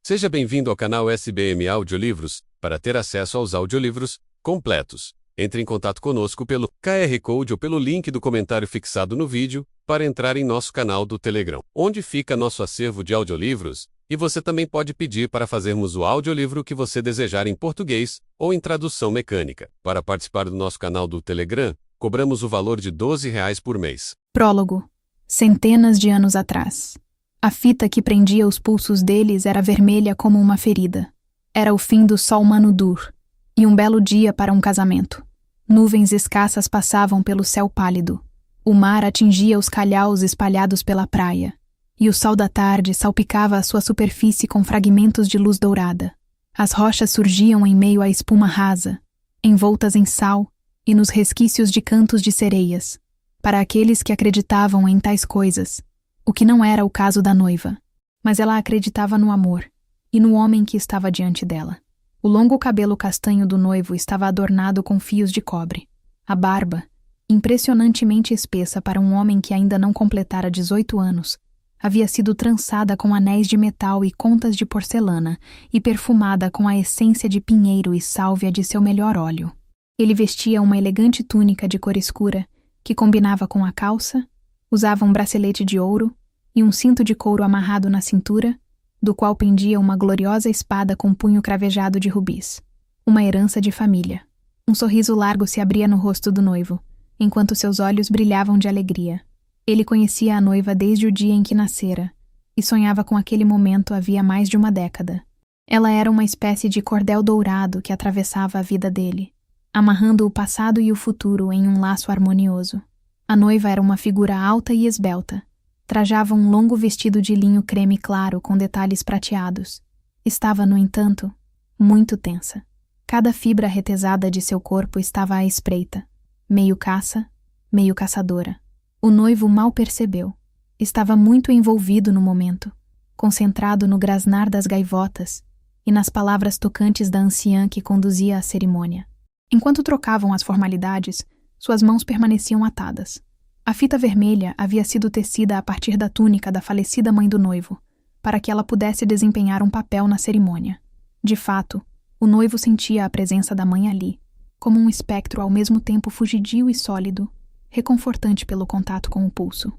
Seja bem-vindo ao canal SBM Audiolivros. Para ter acesso aos audiolivros completos, entre em contato conosco pelo QR Code ou pelo link do comentário fixado no vídeo para entrar em nosso canal do Telegram, onde fica nosso acervo de audiolivros, e você também pode pedir para fazermos o audiolivro que você desejar em português ou em tradução mecânica. Para participar do nosso canal do Telegram, cobramos o valor de R$ 12 por mês. Prólogo. Centenas de anos atrás. A fita que prendia os pulsos deles era vermelha como uma ferida. Era o fim do sol Manudur, e um belo dia para um casamento. Nuvens escassas passavam pelo céu pálido. O mar atingia os calhaus espalhados pela praia, e o sol da tarde salpicava a sua superfície com fragmentos de luz dourada. As rochas surgiam em meio à espuma rasa, envoltas em sal e nos resquícios de cantos de sereias. Para aqueles que acreditavam em tais coisas, o que não era o caso da noiva, mas ela acreditava no amor e no homem que estava diante dela. O longo cabelo castanho do noivo estava adornado com fios de cobre. A barba, impressionantemente espessa para um homem que ainda não completara 18 anos, havia sido trançada com anéis de metal e contas de porcelana e perfumada com a essência de pinheiro e sálvia de seu melhor óleo. Ele vestia uma elegante túnica de cor escura, que combinava com a calça, usava um bracelete de ouro e um cinto de couro amarrado na cintura, do qual pendia uma gloriosa espada com punho cravejado de rubis. Uma herança de família. Um sorriso largo se abria no rosto do noivo, enquanto seus olhos brilhavam de alegria. Ele conhecia a noiva desde o dia em que nascera, e sonhava com aquele momento havia mais de uma década. Ela era uma espécie de cordel dourado que atravessava a vida dele, amarrando o passado e o futuro em um laço harmonioso. A noiva era uma figura alta e esbelta. Trajava um longo vestido de linho creme claro com detalhes prateados. Estava, no entanto, muito tensa. Cada fibra retesada de seu corpo estava à espreita, meio caça, meio caçadora. O noivo mal percebeu. Estava muito envolvido no momento, concentrado no grasnar das gaivotas e nas palavras tocantes da anciã que conduzia a cerimônia. Enquanto trocavam as formalidades, suas mãos permaneciam atadas. A fita vermelha havia sido tecida a partir da túnica da falecida mãe do noivo, para que ela pudesse desempenhar um papel na cerimônia. De fato, o noivo sentia a presença da mãe ali, como um espectro ao mesmo tempo fugidio e sólido, reconfortante pelo contato com o pulso.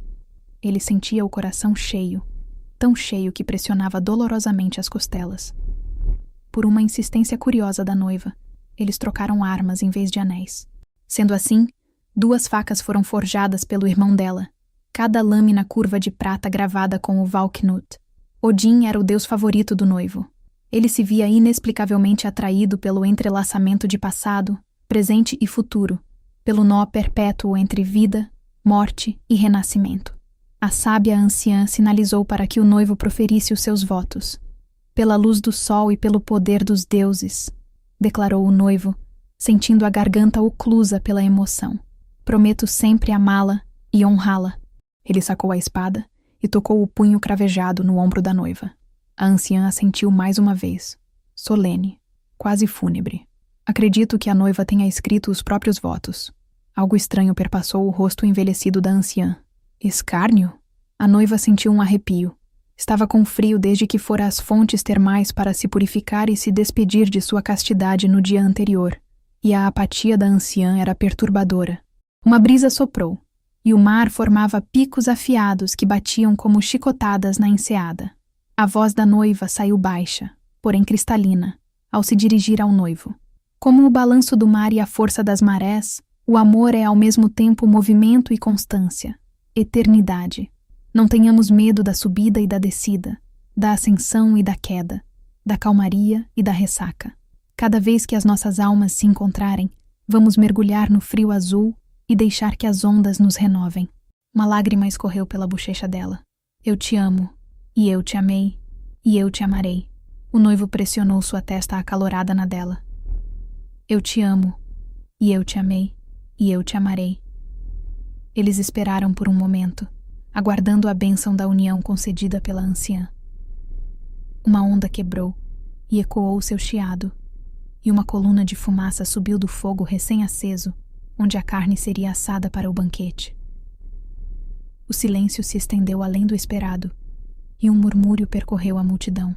Ele sentia o coração cheio, tão cheio que pressionava dolorosamente as costelas. Por uma insistência curiosa da noiva, eles trocaram armas em vez de anéis. Sendo assim, 2 facas foram forjadas pelo irmão dela, cada lâmina curva de prata gravada com o Valknut. Odin era o deus favorito do noivo. Ele se via inexplicavelmente atraído pelo entrelaçamento de passado, presente e futuro, pelo nó perpétuo entre vida, morte e renascimento. A sábia anciã sinalizou para que o noivo proferisse os seus votos. Pela luz do sol e pelo poder dos deuses, declarou o noivo, sentindo a garganta oclusa pela emoção. Prometo sempre amá-la e honrá-la. Ele sacou a espada e tocou o punho cravejado no ombro da noiva. A anciã assentiu mais uma vez, solene, quase fúnebre. Acredito que a noiva tenha escrito os próprios votos. Algo estranho perpassou o rosto envelhecido da anciã. Escárnio? A noiva sentiu um arrepio. Estava com frio desde que fora às fontes termais para se purificar e se despedir de sua castidade no dia anterior, e a apatia da anciã era perturbadora. Uma brisa soprou, e o mar formava picos afiados que batiam como chicotadas na enseada. A voz da noiva saiu baixa, porém cristalina, ao se dirigir ao noivo. Como o balanço do mar e a força das marés, o amor é ao mesmo tempo movimento e constância, eternidade. Não tenhamos medo da subida e da descida, da ascensão e da queda, da calmaria e da ressaca. Cada vez que as nossas almas se encontrarem, vamos mergulhar no frio azul e deixar que as ondas nos renovem. Uma lágrima escorreu pela bochecha dela. Eu te amo, e eu te amei, e eu te amarei. O noivo pressionou sua testa acalorada na dela. Eu te amo, e eu te amei, e eu te amarei. Eles esperaram por um momento, aguardando a bênção da união concedida pela anciã. Uma onda quebrou e ecoou seu chiado, e uma coluna de fumaça subiu do fogo recém-aceso, onde a carne seria assada para o banquete. O silêncio se estendeu além do esperado, e um murmúrio percorreu a multidão.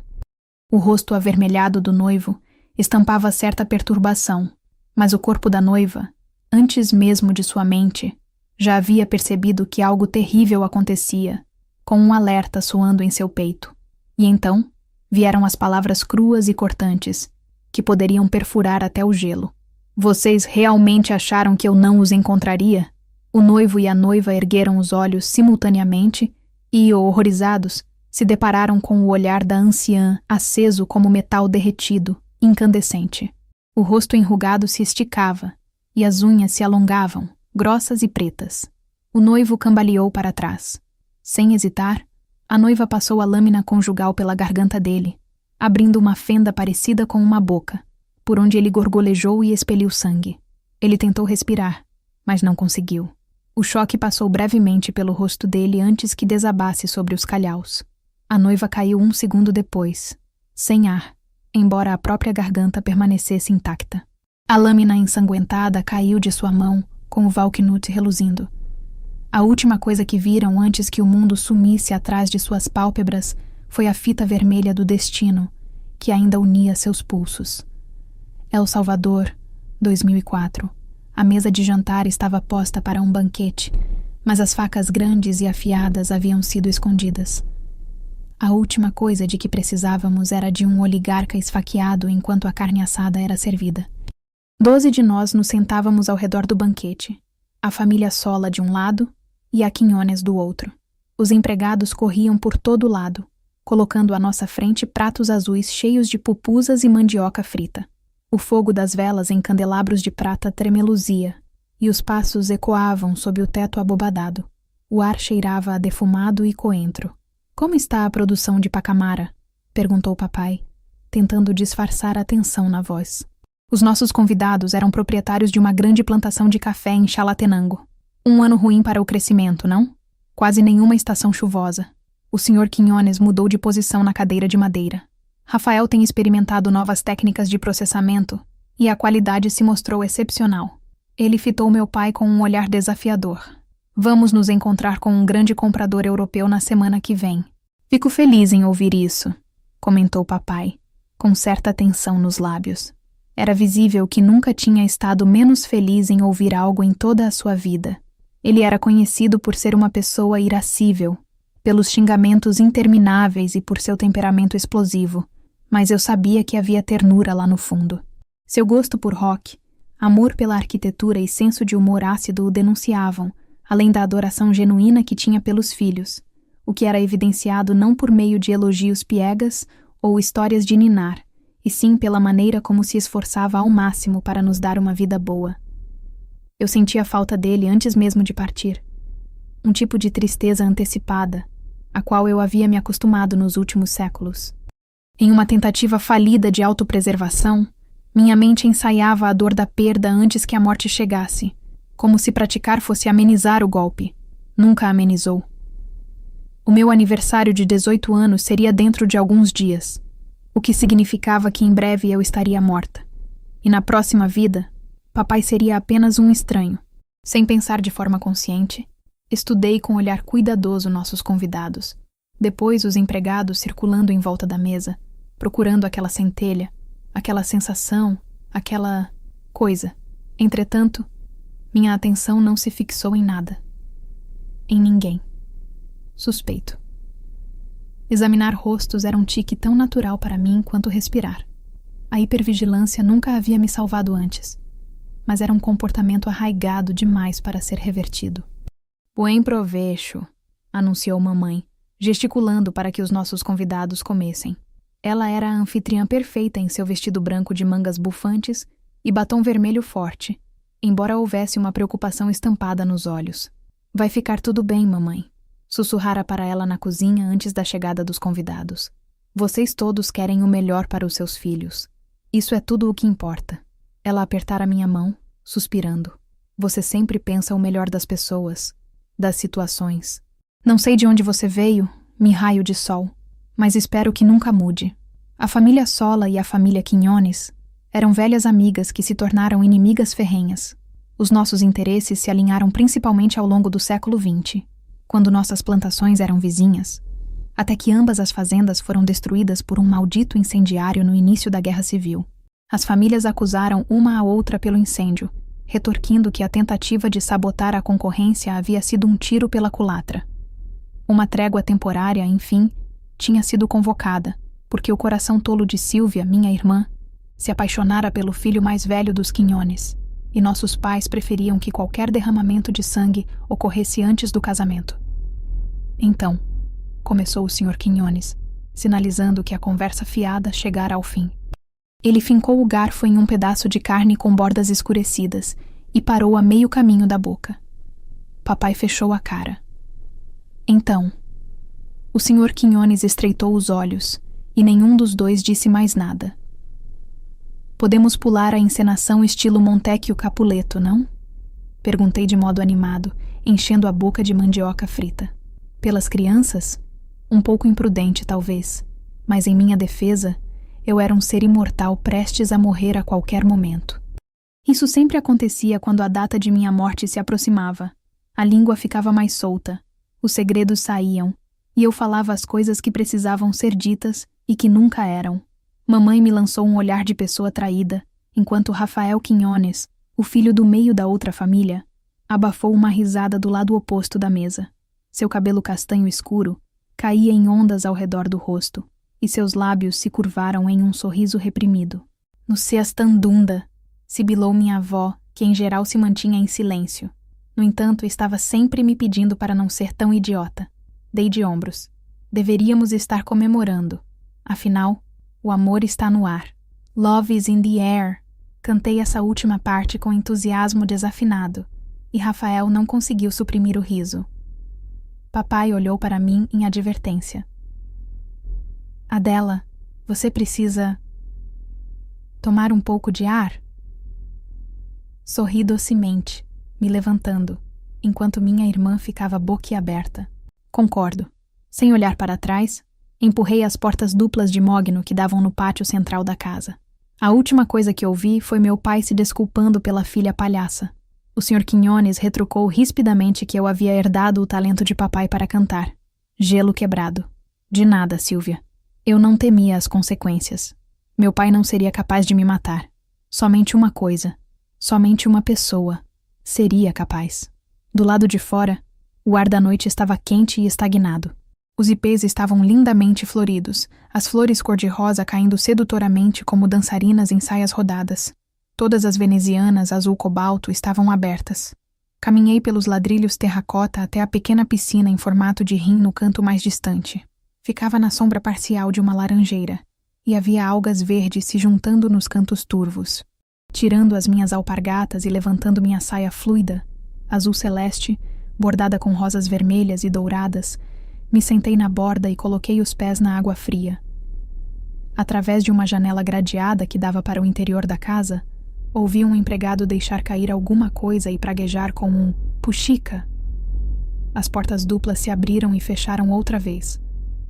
O rosto avermelhado do noivo estampava certa perturbação, mas o corpo da noiva, antes mesmo de sua mente, já havia percebido que algo terrível acontecia, com um alerta soando em seu peito. E então vieram as palavras cruas e cortantes, que poderiam perfurar até o gelo. Vocês realmente acharam que eu não os encontraria? O noivo e a noiva ergueram os olhos simultaneamente e, horrorizados, se depararam com o olhar da anciã aceso como metal derretido, incandescente. O rosto enrugado se esticava e as unhas se alongavam, grossas e pretas. O noivo cambaleou para trás. Sem hesitar, a noiva passou a lâmina conjugal pela garganta dele, abrindo uma fenda parecida com uma boca, por onde ele gorgolejou e expeliu sangue. Ele tentou respirar, mas não conseguiu. O choque passou brevemente pelo rosto dele antes que desabasse sobre os calhaus. A noiva caiu 1 segundo depois, sem ar, embora a própria garganta permanecesse intacta. A lâmina ensanguentada caiu de sua mão, com o Valknut reluzindo. A última coisa que viram antes que o mundo sumisse atrás de suas pálpebras foi a fita vermelha do destino, que ainda unia seus pulsos. El Salvador, 2004. A mesa de jantar estava posta para um banquete, mas as facas grandes e afiadas haviam sido escondidas. A última coisa de que precisávamos era de um oligarca esfaqueado enquanto a carne assada era servida. 12 de nós nos sentávamos ao redor do banquete, a família Sola de um lado e a Quinones do outro. Os empregados corriam por todo lado, colocando à nossa frente pratos azuis cheios de pupusas e mandioca frita. O fogo das velas em candelabros de prata tremeluzia, e os passos ecoavam sob o teto abobadado. O ar cheirava a defumado e coentro. "Como está a produção de pacamara?" perguntou papai, tentando disfarçar a tensão na voz. Os nossos convidados eram proprietários de uma grande plantação de café em Chalatenango. Um ano ruim para o crescimento, não? Quase nenhuma estação chuvosa. O Sr. Quinones mudou de posição na cadeira de madeira. Rafael tem experimentado novas técnicas de processamento e a qualidade se mostrou excepcional. Ele fitou meu pai com um olhar desafiador. "Vamos nos encontrar com um grande comprador europeu na semana que vem." "Fico feliz em ouvir isso", comentou papai, com certa tensão nos lábios. Era visível que nunca tinha estado menos feliz em ouvir algo em toda a sua vida. Ele era conhecido por ser uma pessoa irascível, pelos xingamentos intermináveis e por seu temperamento explosivo, mas eu sabia que havia ternura lá no fundo. Seu gosto por rock, amor pela arquitetura e senso de humor ácido o denunciavam, além da adoração genuína que tinha pelos filhos, o que era evidenciado não por meio de elogios piegas ou histórias de ninar, e sim pela maneira como se esforçava ao máximo para nos dar uma vida boa. Eu sentia a falta dele antes mesmo de partir. Um tipo de tristeza antecipada, a qual eu havia me acostumado nos últimos séculos. Em uma tentativa falida de autopreservação, minha mente ensaiava a dor da perda antes que a morte chegasse, como se praticar fosse amenizar o golpe. Nunca amenizou. O meu aniversário de 18 anos seria dentro de alguns dias, o que significava que em breve eu estaria morta. E na próxima vida, papai seria apenas um estranho. Sem pensar de forma consciente, estudei com olhar cuidadoso nossos convidados. Depois os empregados circulando em volta da mesa, procurando aquela centelha, aquela sensação, aquela coisa. Entretanto, minha atenção não se fixou em nada. Em ninguém. Suspeito. Examinar rostos era um tique tão natural para mim quanto respirar. A hipervigilância nunca havia me salvado antes, mas era um comportamento arraigado demais para ser revertido. "Buen provecho", anunciou mamãe, gesticulando para que os nossos convidados comessem. Ela era a anfitriã perfeita em seu vestido branco de mangas bufantes e batom vermelho forte, embora houvesse uma preocupação estampada nos olhos. "Vai ficar tudo bem, mamãe", sussurrara para ela na cozinha antes da chegada dos convidados. "Vocês todos querem o melhor para os seus filhos. Isso é tudo o que importa." Ela apertara minha mão, suspirando. "Você sempre pensa o melhor das pessoas, das situações. Não sei de onde você veio, mi raio de sol, mas espero que nunca mude." A família Sola e a família Quinones eram velhas amigas que se tornaram inimigas ferrenhas. Os nossos interesses se alinharam principalmente ao longo do século XX, quando nossas plantações eram vizinhas. até que ambas as fazendas foram destruídas por um maldito incendiário no início da Guerra Civil. As famílias acusaram uma a outra pelo incêndio, retorquindo que a tentativa de sabotar a concorrência havia sido um tiro pela culatra. Uma trégua temporária, enfim, tinha sido convocada, porque o coração tolo de Silvia, minha irmã, se apaixonara pelo filho mais velho dos Quinones, e nossos pais preferiam que qualquer derramamento de sangue ocorresse antes do casamento. Então, começou o Sr. Quinones, sinalizando que a conversa fiada chegara ao fim. Ele fincou o garfo em um pedaço de carne com bordas escurecidas e parou a meio caminho da boca. Papai fechou a cara. Então, o Sr. Quinones estreitou os olhos e nenhum dos dois disse mais nada. Podemos pular a encenação estilo Montecchio Capuleto, não? Perguntei de modo animado, enchendo a boca de mandioca frita. Pelas crianças? Um pouco imprudente, talvez, mas em minha defesa, eu era um ser imortal prestes a morrer a qualquer momento. Isso sempre acontecia quando a data de minha morte se aproximava. A língua ficava mais solta, os segredos saíam, e eu falava as coisas que precisavam ser ditas e que nunca eram. Mamãe me lançou um olhar de pessoa traída, enquanto Rafael Quinones, o filho do meio da outra família, abafou uma risada do lado oposto da mesa. Seu cabelo castanho escuro caía em ondas ao redor do rosto, e seus lábios se curvaram em um sorriso reprimido. No Seastandunda, sibilou minha avó, que em geral se mantinha em silêncio. No entanto, estava sempre me pedindo para não ser tão idiota. Dei de ombros. Deveríamos estar comemorando. Afinal, o amor está no ar. Love is in the air. Cantei essa última parte com entusiasmo desafinado, e Rafael não conseguiu suprimir o riso. Papai olhou para mim em advertência. Adela, você precisa tomar um pouco de ar? Sorri docemente, me levantando, enquanto minha irmã ficava boquiaberta. Concordo. Sem olhar para trás, empurrei as portas duplas de mogno que davam no pátio central da casa. A última coisa que ouvi foi meu pai se desculpando pela filha palhaça. O Sr. Quinones retrucou rispidamente que eu havia herdado o talento de papai para cantar. Gelo quebrado. De nada, Silvia. Eu não temia as consequências. Meu pai não seria capaz de me matar. Somente uma coisa, somente uma pessoa, seria capaz. Do lado de fora, o ar da noite estava quente e estagnado. Os ipês estavam lindamente floridos, as flores cor-de-rosa caindo sedutoramente como dançarinas em saias rodadas. Todas as venezianas azul cobalto estavam abertas. Caminhei pelos ladrilhos terracota até a pequena piscina em formato de rim no canto mais distante. Ficava na sombra parcial de uma laranjeira, e havia algas verdes se juntando nos cantos turvos. Tirando as minhas alpargatas e levantando minha saia fluida, azul celeste, bordada com rosas vermelhas e douradas, me sentei na borda e coloquei os pés na água fria. Através de uma janela gradeada que dava para o interior da casa, ouvi um empregado deixar cair alguma coisa e praguejar com um puxica. As portas duplas se abriram e fecharam outra vez,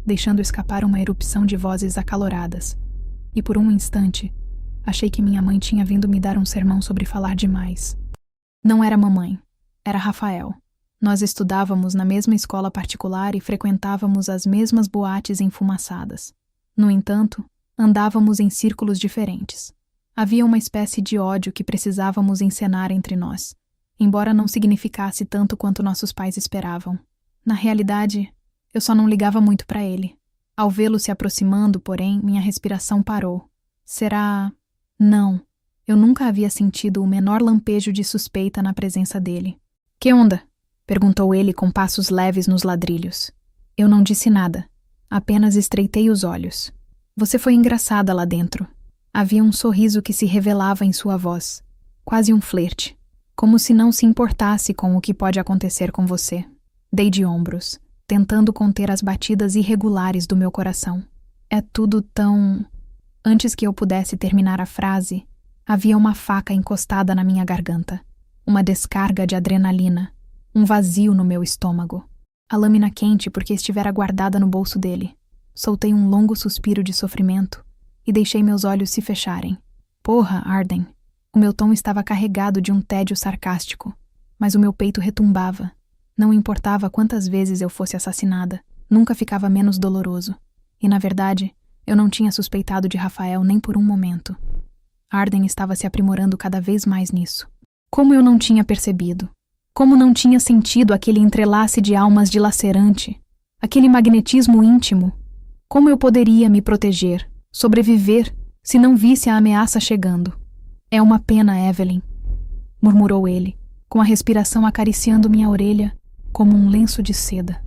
deixando escapar uma erupção de vozes acaloradas. E por um instante, achei que minha mãe tinha vindo me dar um sermão sobre falar demais. Não era mamãe, era Rafael. Nós estudávamos na mesma escola particular e frequentávamos as mesmas boates enfumaçadas. No entanto, andávamos em círculos diferentes. Havia uma espécie de ódio que precisávamos encenar entre nós, embora não significasse tanto quanto nossos pais esperavam. Na realidade, eu só não ligava muito para ele. Ao vê-lo se aproximando, porém, minha respiração parou. Será... Não. Eu nunca havia sentido o menor lampejo de suspeita na presença dele. Que onda? Perguntou ele com passos leves nos ladrilhos. Eu não disse nada. Apenas estreitei os olhos. Você foi engraçada lá dentro. Havia um sorriso que se revelava em sua voz. Quase um flerte. Como se não se importasse com o que pode acontecer com você. Dei de ombros, tentando conter as batidas irregulares do meu coração. É tudo tão... Antes que eu pudesse terminar a frase, havia uma faca encostada na minha garganta. Uma descarga de adrenalina. Um vazio no meu estômago. A lâmina quente porque estivera guardada no bolso dele. Soltei um longo suspiro de sofrimento e deixei meus olhos se fecharem. Porra, Arden. O meu tom estava carregado de um tédio sarcástico, mas o meu peito retumbava. Não importava quantas vezes eu fosse assassinada. nunca ficava menos doloroso. E, na verdade, eu não tinha suspeitado de Rafael nem por um momento. Arden estava se aprimorando cada vez mais nisso. Como eu não tinha percebido? Como não tinha sentido aquele entrelace de almas dilacerante? Aquele magnetismo íntimo? Como eu poderia me proteger, sobreviver, se não visse a ameaça chegando? É uma pena, Evelyn, murmurou ele, com a respiração acariciando minha orelha como um lenço de seda.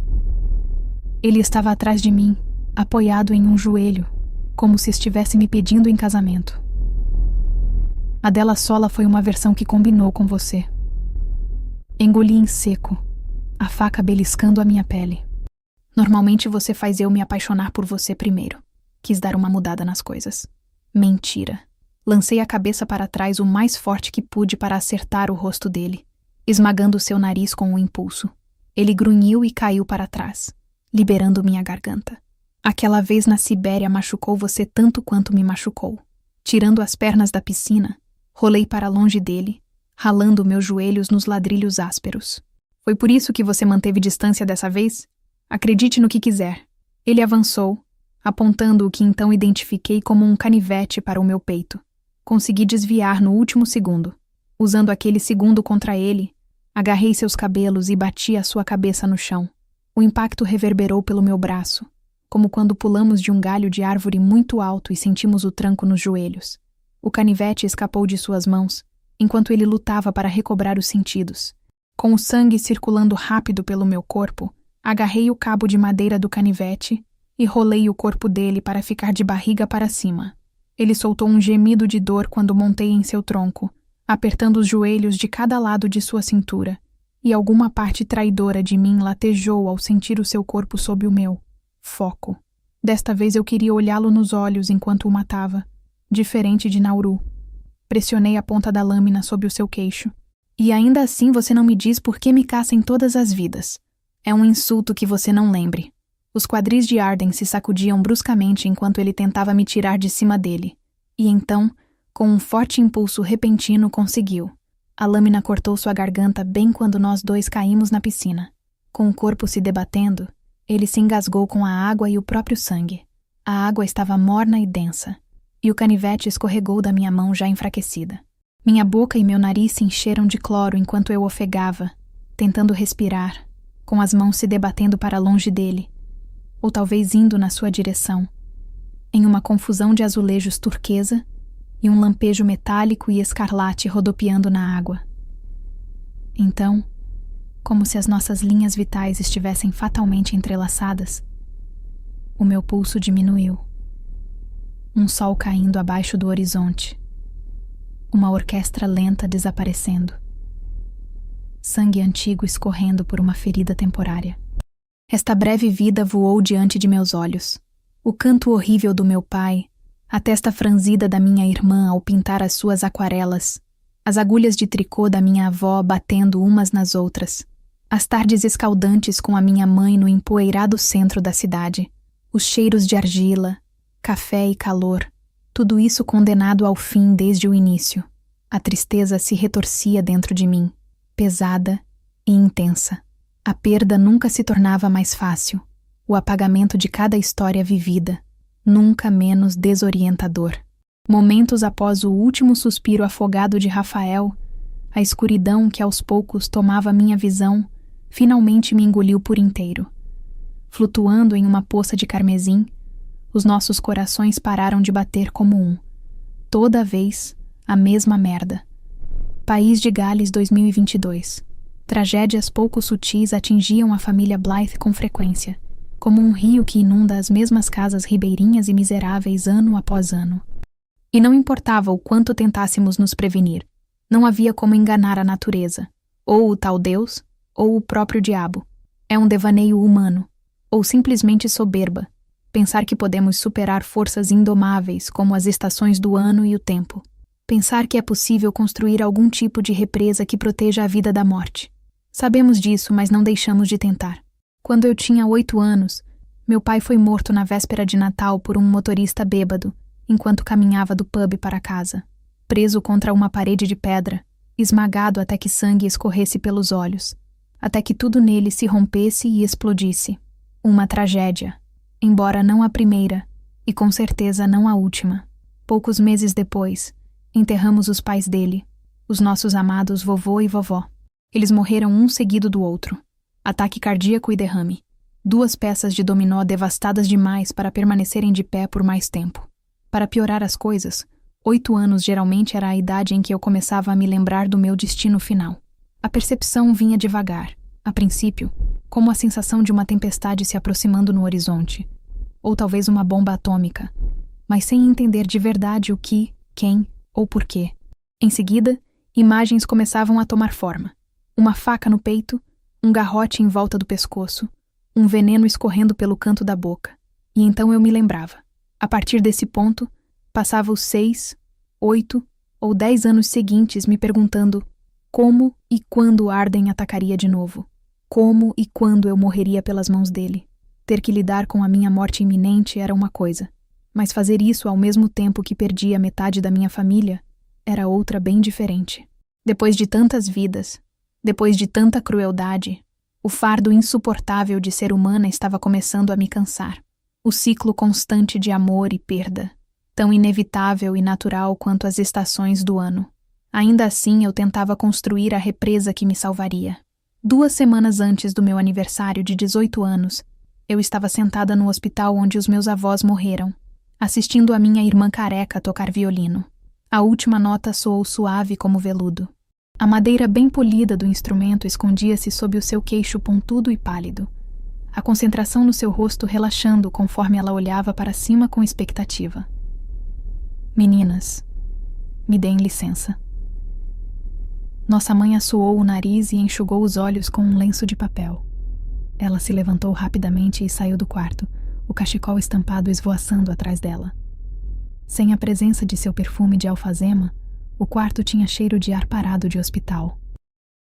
Ele estava atrás de mim, apoiado em um joelho, como se estivesse me pedindo em casamento. A dela sola foi uma versão que combinou com você. Engoli em seco, a faca beliscando a minha pele. Normalmente você faz eu me apaixonar por você primeiro. Quis dar uma mudada nas coisas. Mentira. Lancei a cabeça para trás o mais forte que pude para acertar o rosto dele, esmagando seu nariz com um impulso. Ele grunhiu e caiu para trás, liberando minha garganta. Aquela vez na Sibéria machucou você tanto quanto me machucou. Tirando as pernas da piscina, rolei para longe dele, ralando meus joelhos nos ladrilhos ásperos. Foi por isso que você manteve distância dessa vez? Acredite no que quiser. Ele avançou, apontando o que então identifiquei como um canivete para o meu peito. Consegui desviar no último segundo. Usando aquele segundo contra ele, agarrei seus cabelos e bati a sua cabeça no chão. O impacto reverberou pelo meu braço, como quando pulamos de um galho de árvore muito alto e sentimos o tranco nos joelhos. O canivete escapou de suas mãos, enquanto ele lutava para recobrar os sentidos. Com o sangue circulando rápido pelo meu corpo, agarrei o cabo de madeira do canivete e rolei o corpo dele para ficar de barriga para cima. Ele soltou um gemido de dor quando montei em seu tronco, apertando os joelhos de cada lado de sua cintura, e alguma parte traidora de mim latejou ao sentir o seu corpo sob o meu. Foco. Desta vez eu queria olhá-lo nos olhos enquanto o matava, diferente de Nauru. Pressionei a ponta da lâmina sob o seu queixo. E ainda assim você não me diz por que me caça em todas as vidas. É um insulto que você não lembre. Os quadris de Arden se sacudiam bruscamente enquanto ele tentava me tirar de cima dele. E então, com um forte impulso repentino, conseguiu. A lâmina cortou sua garganta bem quando nós dois caímos na piscina. Com o corpo se debatendo, ele se engasgou com a água e o próprio sangue. A água estava morna e densa, e o canivete escorregou da minha mão já enfraquecida. Minha boca e meu nariz se encheram de cloro enquanto eu ofegava, tentando respirar, com as mãos se debatendo para longe dele, ou talvez indo na sua direção, em uma confusão de azulejos turquesa e um lampejo metálico e escarlate rodopiando na água. Então, como se as nossas linhas vitais estivessem fatalmente entrelaçadas, o meu pulso diminuiu. Um sol caindo abaixo do horizonte. Uma orquestra lenta desaparecendo. Sangue antigo escorrendo por uma ferida temporária. Esta breve vida voou diante de meus olhos. O canto horrível do meu pai, a testa franzida da minha irmã ao pintar as suas aquarelas, as agulhas de tricô da minha avó batendo umas nas outras, as tardes escaldantes com a minha mãe no empoeirado centro da cidade, os cheiros de argila, café e calor, tudo isso condenado ao fim desde o início. A tristeza se retorcia dentro de mim, pesada e intensa. A perda nunca se tornava mais fácil, o apagamento de cada história vivida, nunca menos desorientador. Momentos após o último suspiro afogado de Rafael, a escuridão que aos poucos tomava minha visão finalmente me engoliu por inteiro. Flutuando em uma poça de carmesim, os nossos corações pararam de bater como um. Toda vez, a mesma merda. País de Gales 2022. Tragédias pouco sutis atingiam a família Blythe com frequência, como um rio que inunda as mesmas casas ribeirinhas e miseráveis ano após ano. E não importava o quanto tentássemos nos prevenir, não havia como enganar a natureza, ou o tal Deus, ou o próprio diabo. É um devaneio humano, ou simplesmente soberba, pensar que podemos superar forças indomáveis como as estações do ano e o tempo. Pensar que é possível construir algum tipo de represa que proteja a vida da morte. Sabemos disso, mas não deixamos de tentar. Quando eu tinha 8 anos, meu pai foi morto na véspera de Natal por um motorista bêbado, enquanto caminhava do pub para casa. Preso contra uma parede de pedra, esmagado até que sangue escorresse pelos olhos, até que tudo nele se rompesse e explodisse. Uma tragédia, embora não a primeira, e com certeza não a última. Poucos meses depois, enterramos os pais dele, os nossos amados vovô e vovó. Eles morreram um seguido do outro. Ataque cardíaco e derrame. 2 peças de dominó devastadas demais para permanecerem de pé por mais tempo. Para piorar as coisas, 8 anos geralmente era a idade em que eu começava a me lembrar do meu destino final. A percepção vinha devagar, a princípio, como a sensação de uma tempestade se aproximando no horizonte, ou talvez uma bomba atômica, mas sem entender de verdade o que, quem ou porquê. Em seguida, imagens começavam a tomar forma. Uma faca no peito, um garrote em volta do pescoço, um veneno escorrendo pelo canto da boca. E então eu me lembrava. A partir desse ponto, passava os 6, 8 ou 10 anos seguintes me perguntando como e quando Arden atacaria de novo. Como e quando eu morreria pelas mãos dele. Ter que lidar com a minha morte iminente era uma coisa, mas fazer isso ao mesmo tempo que perdia metade da minha família era outra bem diferente. Depois de tantas vidas, depois de tanta crueldade, o fardo insuportável de ser humana estava começando a me cansar. O ciclo constante de amor e perda, tão inevitável e natural quanto as estações do ano. Ainda assim, eu tentava construir a represa que me salvaria. 2 semanas antes do meu aniversário de 18 anos, eu estava sentada no hospital onde os meus avós morreram, assistindo a minha irmã careca tocar violino. A última nota soou suave como veludo. A madeira bem polida do instrumento escondia-se sob o seu queixo pontudo e pálido, a concentração no seu rosto relaxando conforme ela olhava para cima com expectativa. Meninas, me deem licença. Nossa mãe assoou o nariz e enxugou os olhos com um lenço de papel. Ela se levantou rapidamente e saiu do quarto, o cachecol estampado esvoaçando atrás dela. Sem a presença de seu perfume de alfazema, o quarto tinha cheiro de ar parado de hospital.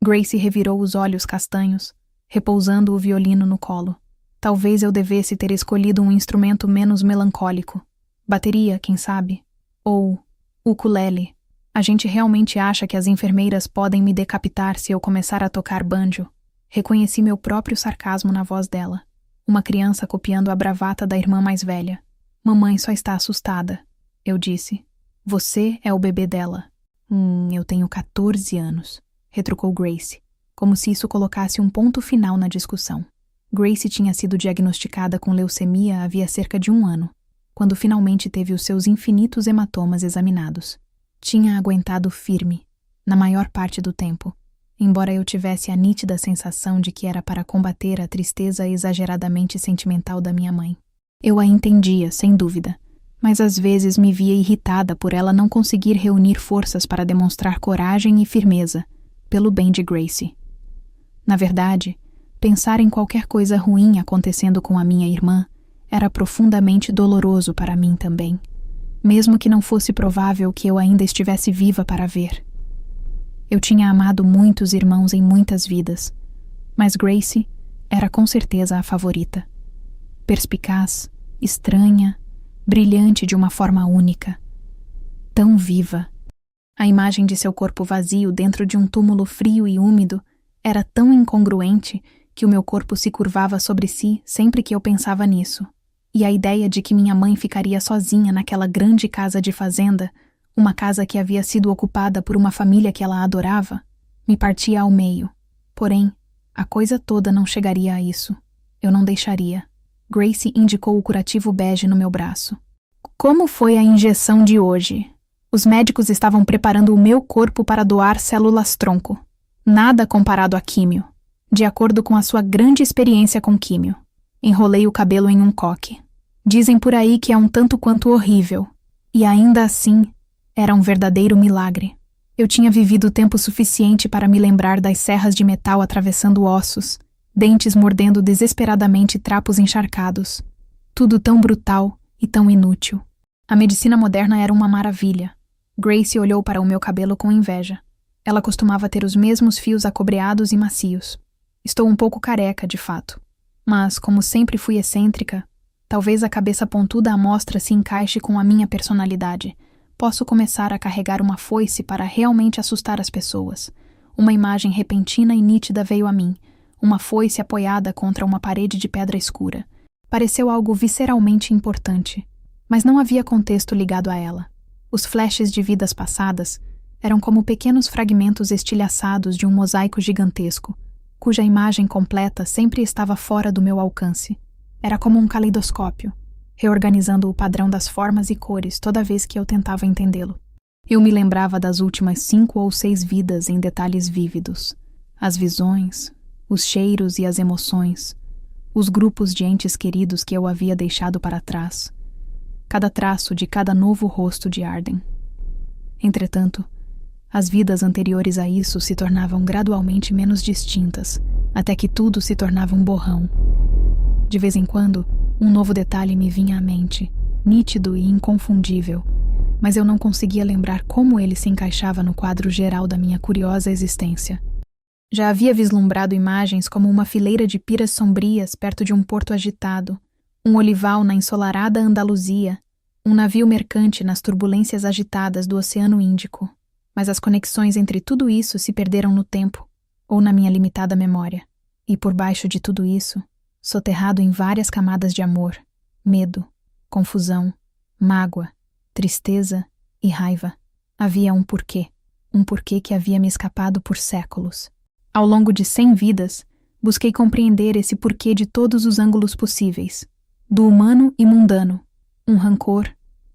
Gracie revirou os olhos castanhos, repousando o violino no colo. Talvez eu devesse ter escolhido um instrumento menos melancólico. Bateria, quem sabe? Ou ukulele. A gente realmente acha que as enfermeiras podem me decapitar se eu começar a tocar banjo. Reconheci meu próprio sarcasmo na voz dela. Uma criança copiando a bravata da irmã mais velha. Mamãe só está assustada, eu disse. Você é o bebê dela. Eu tenho 14 anos, retrucou Gracie, como se isso colocasse um ponto final na discussão. Gracie tinha sido diagnosticada com leucemia havia cerca de 1 ano, quando finalmente teve os seus infinitos hematomas examinados. Tinha aguentado firme, na maior parte do tempo, embora eu tivesse a nítida sensação de que era para combater a tristeza exageradamente sentimental da minha mãe. Eu a entendia, sem dúvida, mas às vezes me via irritada por ela não conseguir reunir forças para demonstrar coragem e firmeza, pelo bem de Gracie. Na verdade, pensar em qualquer coisa ruim acontecendo com a minha irmã era profundamente doloroso para mim também, mesmo que não fosse provável que eu ainda estivesse viva para ver. Eu tinha amado muitos irmãos em muitas vidas, mas Gracie era com certeza a favorita. Perspicaz, estranha, brilhante de uma forma única. Tão viva. A imagem de seu corpo vazio dentro de um túmulo frio e úmido era tão incongruente que o meu corpo se curvava sobre si sempre que eu pensava nisso. E a ideia de que minha mãe ficaria sozinha naquela grande casa de fazenda, uma casa que havia sido ocupada por uma família que ela adorava, me partia ao meio. Porém, a coisa toda não chegaria a isso. Eu não deixaria. Gracie indicou o curativo bege no meu braço. Como foi a injeção de hoje? Os médicos estavam preparando o meu corpo para doar células-tronco. Nada comparado a químio. De acordo com a sua grande experiência com químio. Enrolei o cabelo em um coque. Dizem por aí que é um tanto quanto horrível. E ainda assim, era um verdadeiro milagre. Eu tinha vivido tempo suficiente para me lembrar das serras de metal atravessando ossos, dentes mordendo desesperadamente trapos encharcados. Tudo tão brutal e tão inútil. A medicina moderna era uma maravilha. Gracie olhou para o meu cabelo com inveja. Ela costumava ter os mesmos fios acobreados e macios. Estou um pouco careca, de fato. Mas, como sempre fui excêntrica, talvez a cabeça pontuda à mostra se encaixe com a minha personalidade. Posso começar a carregar uma foice para realmente assustar as pessoas. Uma imagem repentina e nítida veio a mim. uma foice apoiada contra uma parede de pedra escura. Pareceu algo visceralmente importante, mas não havia contexto ligado a ela. Os flashes de vidas passadas eram como pequenos fragmentos estilhaçados de um mosaico gigantesco, cuja imagem completa sempre estava fora do meu alcance. Era como um caleidoscópio, reorganizando o padrão das formas e cores toda vez que eu tentava entendê-lo. Eu me lembrava das últimas 5 ou 6 vidas em detalhes vívidos. As visões, os cheiros e as emoções, os grupos de entes queridos que eu havia deixado para trás, cada traço de cada novo rosto de Arden. Entretanto, as vidas anteriores a isso se tornavam gradualmente menos distintas, até que tudo se tornava um borrão. De vez em quando, um novo detalhe me vinha à mente, nítido e inconfundível, mas eu não conseguia lembrar como ele se encaixava no quadro geral da minha curiosa existência. Já havia vislumbrado imagens como uma fileira de piras sombrias perto de um porto agitado, um olival na ensolarada Andaluzia, um navio mercante nas turbulências agitadas do Oceano Índico, mas as conexões entre tudo isso se perderam no tempo, ou na minha limitada memória. E por baixo de tudo isso, soterrado em várias camadas de amor, medo, confusão, mágoa, tristeza e raiva, havia um porquê que havia me escapado por séculos. Ao longo de 100 vidas, busquei compreender esse porquê de todos os ângulos possíveis, do humano e mundano, um rancor,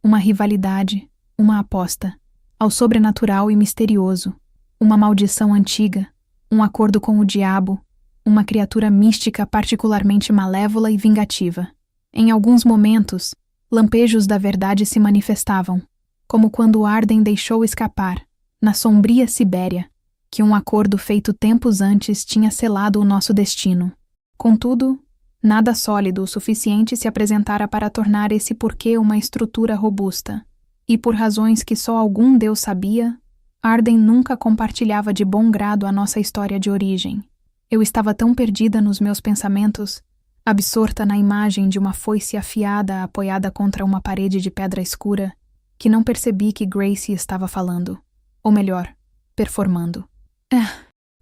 uma rivalidade, uma aposta, ao sobrenatural e misterioso, uma maldição antiga, um acordo com o diabo, uma criatura mística particularmente malévola e vingativa. Em alguns momentos, lampejos da verdade se manifestavam, como quando Arden deixou escapar, na sombria Sibéria, que um acordo feito tempos antes tinha selado o nosso destino. Contudo, nada sólido o suficiente se apresentara para tornar esse porquê uma estrutura robusta, e por razões que só algum Deus sabia, Arden nunca compartilhava de bom grado a nossa história de origem. Eu estava tão perdida nos meus pensamentos, absorta na imagem de uma foice afiada apoiada contra uma parede de pedra escura, que não percebi que Gracie estava falando. Ou melhor, performando.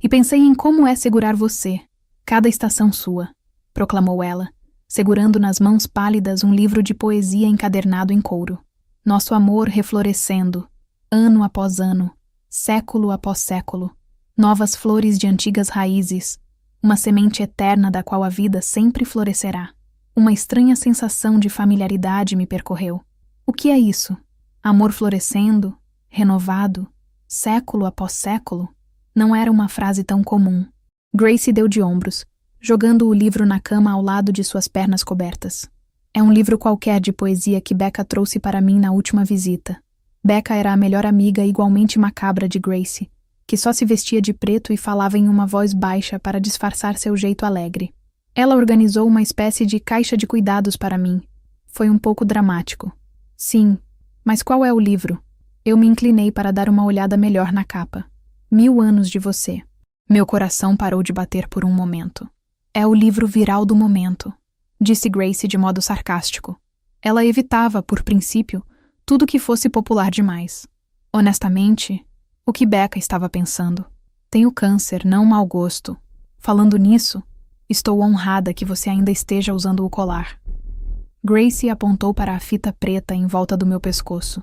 E pensei em como é segurar você, cada estação sua, proclamou ela, segurando nas mãos pálidas um livro de poesia encadernado em couro. Nosso amor reflorescendo, ano após ano, século após século, novas flores de antigas raízes, uma semente eterna da qual a vida sempre florescerá. Uma estranha sensação de familiaridade me percorreu. O que é isso? Amor florescendo, renovado, século após século? Não era uma frase tão comum. Gracie deu de ombros, jogando o livro na cama ao lado de suas pernas cobertas. É um livro qualquer de poesia que Becca trouxe para mim na última visita. Becca era a melhor amiga igualmente macabra de Gracie, que só se vestia de preto e falava em uma voz baixa para disfarçar seu jeito alegre. Ela organizou uma espécie de caixa de cuidados para mim. Foi um pouco dramático. Sim, mas qual é o livro? Eu me inclinei para dar uma olhada melhor na capa. 1000 anos de você. Meu coração parou de bater por um momento. É o livro viral do momento, disse Gracie de modo sarcástico. Ela evitava, por princípio, tudo que fosse popular demais. Honestamente, o que Becca estava pensando? Tenho câncer, não mau gosto. Falando nisso, estou honrada que você ainda esteja usando o colar. Gracie apontou para a fita preta em volta do meu pescoço.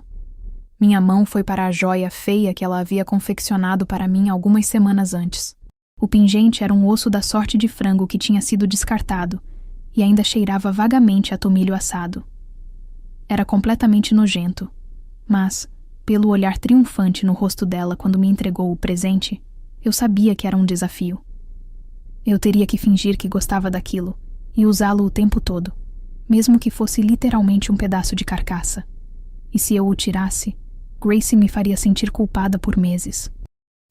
Minha mão foi para a joia feia que ela havia confeccionado para mim algumas semanas antes. O pingente era um osso da sorte de frango que tinha sido descartado e ainda cheirava vagamente a tomilho assado. Era completamente nojento, mas, pelo olhar triunfante no rosto dela quando me entregou o presente, eu sabia que era um desafio. Eu teria que fingir que gostava daquilo e usá-lo o tempo todo, mesmo que fosse literalmente um pedaço de carcaça. E se eu o tirasse, Gracie me faria sentir culpada por meses.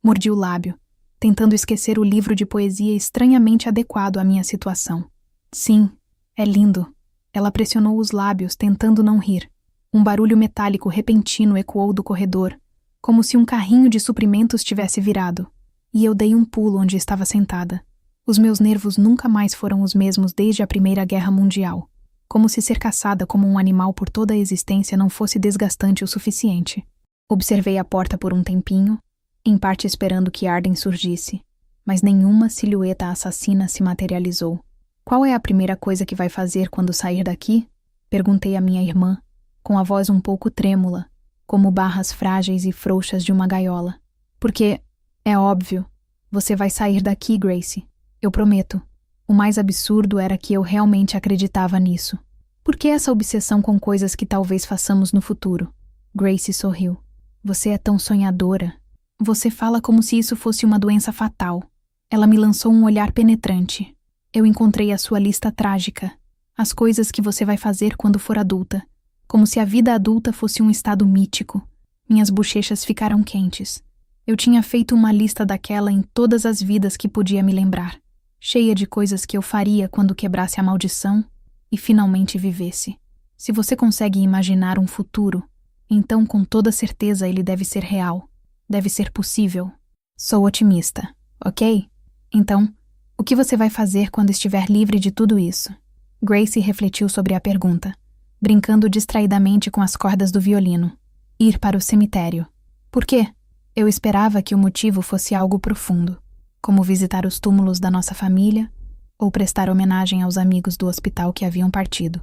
Mordi o lábio, tentando esquecer o livro de poesia estranhamente adequado à minha situação. Sim, é lindo. Ela pressionou os lábios, tentando não rir. Um barulho metálico repentino ecoou do corredor, como se um carrinho de suprimentos tivesse virado. E eu dei um pulo onde estava sentada. Os meus nervos nunca mais foram os mesmos desde a Primeira Guerra Mundial. Como se ser caçada como um animal por toda a existência não fosse desgastante o suficiente. Observei a porta por um tempinho, em parte esperando que Arden surgisse, mas nenhuma silhueta assassina se materializou. Qual é a primeira coisa que vai fazer quando sair daqui? Perguntei à minha irmã, com a voz um pouco trêmula, como barras frágeis e frouxas de uma gaiola. Porque, é óbvio, você vai sair daqui, Gracie. Eu prometo. O mais absurdo era que eu realmente acreditava nisso. Por que essa obsessão com coisas que talvez façamos no futuro? Gracie sorriu. Você é tão sonhadora. Você fala como se isso fosse uma doença fatal. Ela me lançou um olhar penetrante. Eu encontrei a sua lista trágica. As coisas que você vai fazer quando for adulta. Como se a vida adulta fosse um estado mítico. Minhas bochechas ficaram quentes. Eu tinha feito uma lista daquela em todas as vidas que podia me lembrar. Cheia de coisas que eu faria quando quebrasse a maldição e finalmente vivesse. Se você consegue imaginar um futuro, então com toda certeza ele deve ser real. Deve ser possível. Sou otimista, ok? Então, o que você vai fazer quando estiver livre de tudo isso? Gracie refletiu sobre a pergunta, brincando distraidamente com as cordas do violino. Ir para o cemitério. Por quê? Eu esperava que o motivo fosse algo profundo, como visitar os túmulos da nossa família ou prestar homenagem aos amigos do hospital que haviam partido.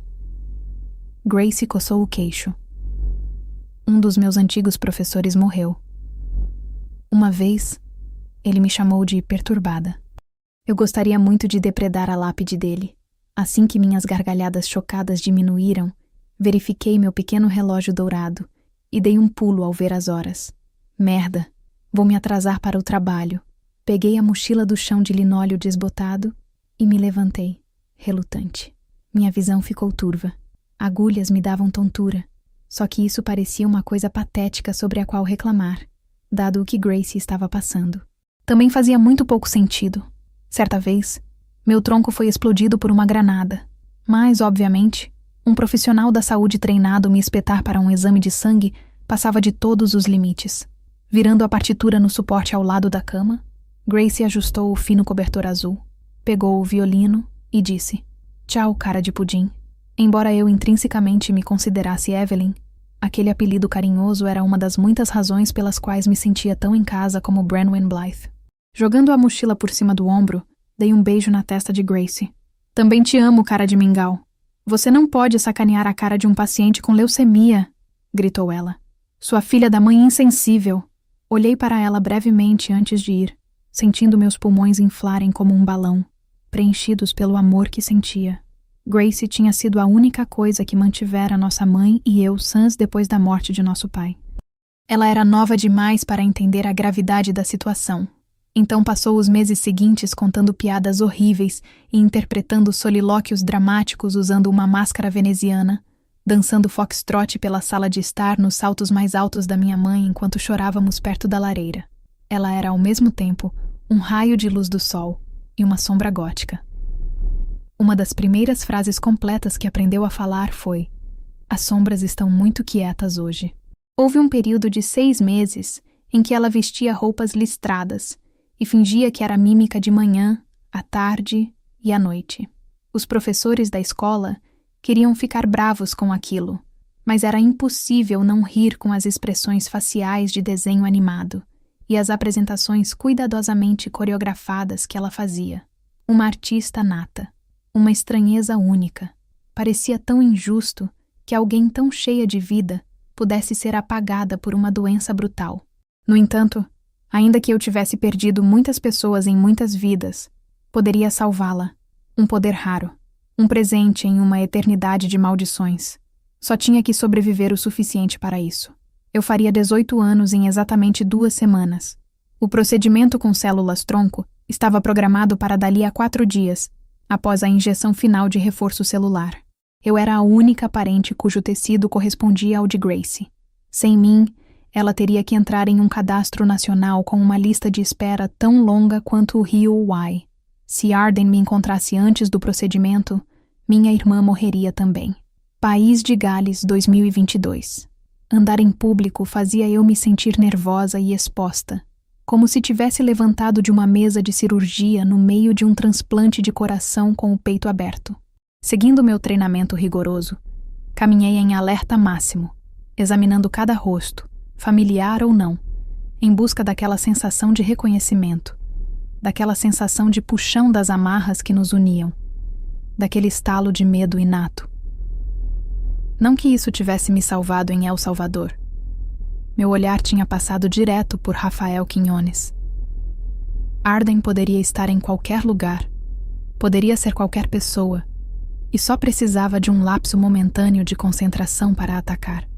Gracie coçou o queixo. Um dos meus antigos professores morreu. Uma vez, ele me chamou de perturbada. Eu gostaria muito de depredar a lápide dele. Assim que minhas gargalhadas chocadas diminuíram, verifiquei meu pequeno relógio dourado e dei um pulo ao ver as horas. Merda, vou me atrasar para o trabalho. Peguei a mochila do chão de linóleo desbotado e me levantei, relutante. Minha visão ficou turva. Agulhas me davam tontura. Só que isso parecia uma coisa patética sobre a qual reclamar, dado o que Gracie estava passando. Também fazia muito pouco sentido. Certa vez, meu tronco foi explodido por uma granada. Mas, obviamente, um profissional da saúde treinado me espetar para um exame de sangue passava de todos os limites. Virando a partitura no suporte ao lado da cama, Gracie ajustou o fino cobertor azul, pegou o violino e disse: "Tchau, cara de pudim." Embora eu intrinsecamente me considerasse Evelyn, aquele apelido carinhoso era uma das muitas razões pelas quais me sentia tão em casa como Branwen Blythe. Jogando a mochila por cima do ombro, dei um beijo na testa de Gracie. "Também te amo, cara de mingau. Você não pode sacanear a cara de um paciente com leucemia", gritou ela. "Sua filha da mãe insensível." Olhei para ela brevemente antes de ir, sentindo meus pulmões inflarem como um balão, preenchidos pelo amor que sentia. Gracie tinha sido a única coisa que mantivera nossa mãe e eu sãs depois da morte de nosso pai. Ela era nova demais para entender a gravidade da situação. Então passou os meses seguintes contando piadas horríveis e interpretando solilóquios dramáticos usando uma máscara veneziana, dançando foxtrot pela sala de estar nos saltos mais altos da minha mãe enquanto chorávamos perto da lareira. Ela era ao mesmo tempo um raio de luz do sol e uma sombra gótica. Uma das primeiras frases completas que aprendeu a falar foi: "As sombras estão muito quietas hoje." Houve um período de 6 meses em que ela vestia roupas listradas e fingia que era mímica de manhã, à tarde e à noite. Os professores da escola queriam ficar bravos com aquilo, mas era impossível não rir com as expressões faciais de desenho animado e as apresentações cuidadosamente coreografadas que ela fazia. Uma artista nata. Uma estranheza única. Parecia tão injusto que alguém tão cheia de vida pudesse ser apagada por uma doença brutal. No entanto, ainda que eu tivesse perdido muitas pessoas em muitas vidas, poderia salvá-la. Um poder raro. Um presente em uma eternidade de maldições. Só tinha que sobreviver o suficiente para isso. Eu faria 18 anos em exatamente 2 semanas. O procedimento com células-tronco estava programado para dali a 4 dias, após a injeção final de reforço celular. Eu era a única parente cujo tecido correspondia ao de Gracie. Sem mim, ela teria que entrar em um cadastro nacional com uma lista de espera tão longa quanto o rio Wye. Se Arden me encontrasse antes do procedimento, minha irmã morreria também. País de Gales, 2022. Andar em público fazia eu me sentir nervosa e exposta, como se tivesse levantado de uma mesa de cirurgia no meio de um transplante de coração com o peito aberto. Seguindo meu treinamento rigoroso, caminhei em alerta máximo, examinando cada rosto, familiar ou não, em busca daquela sensação de reconhecimento. daquela sensação de puxão das amarras que nos uniam, daquele estalo de medo inato. Não que isso tivesse me salvado em El Salvador. Meu olhar tinha passado direto por Rafael Quiñones. Arden poderia estar em qualquer lugar, poderia ser qualquer pessoa, e só precisava de um lapso momentâneo de concentração para atacar.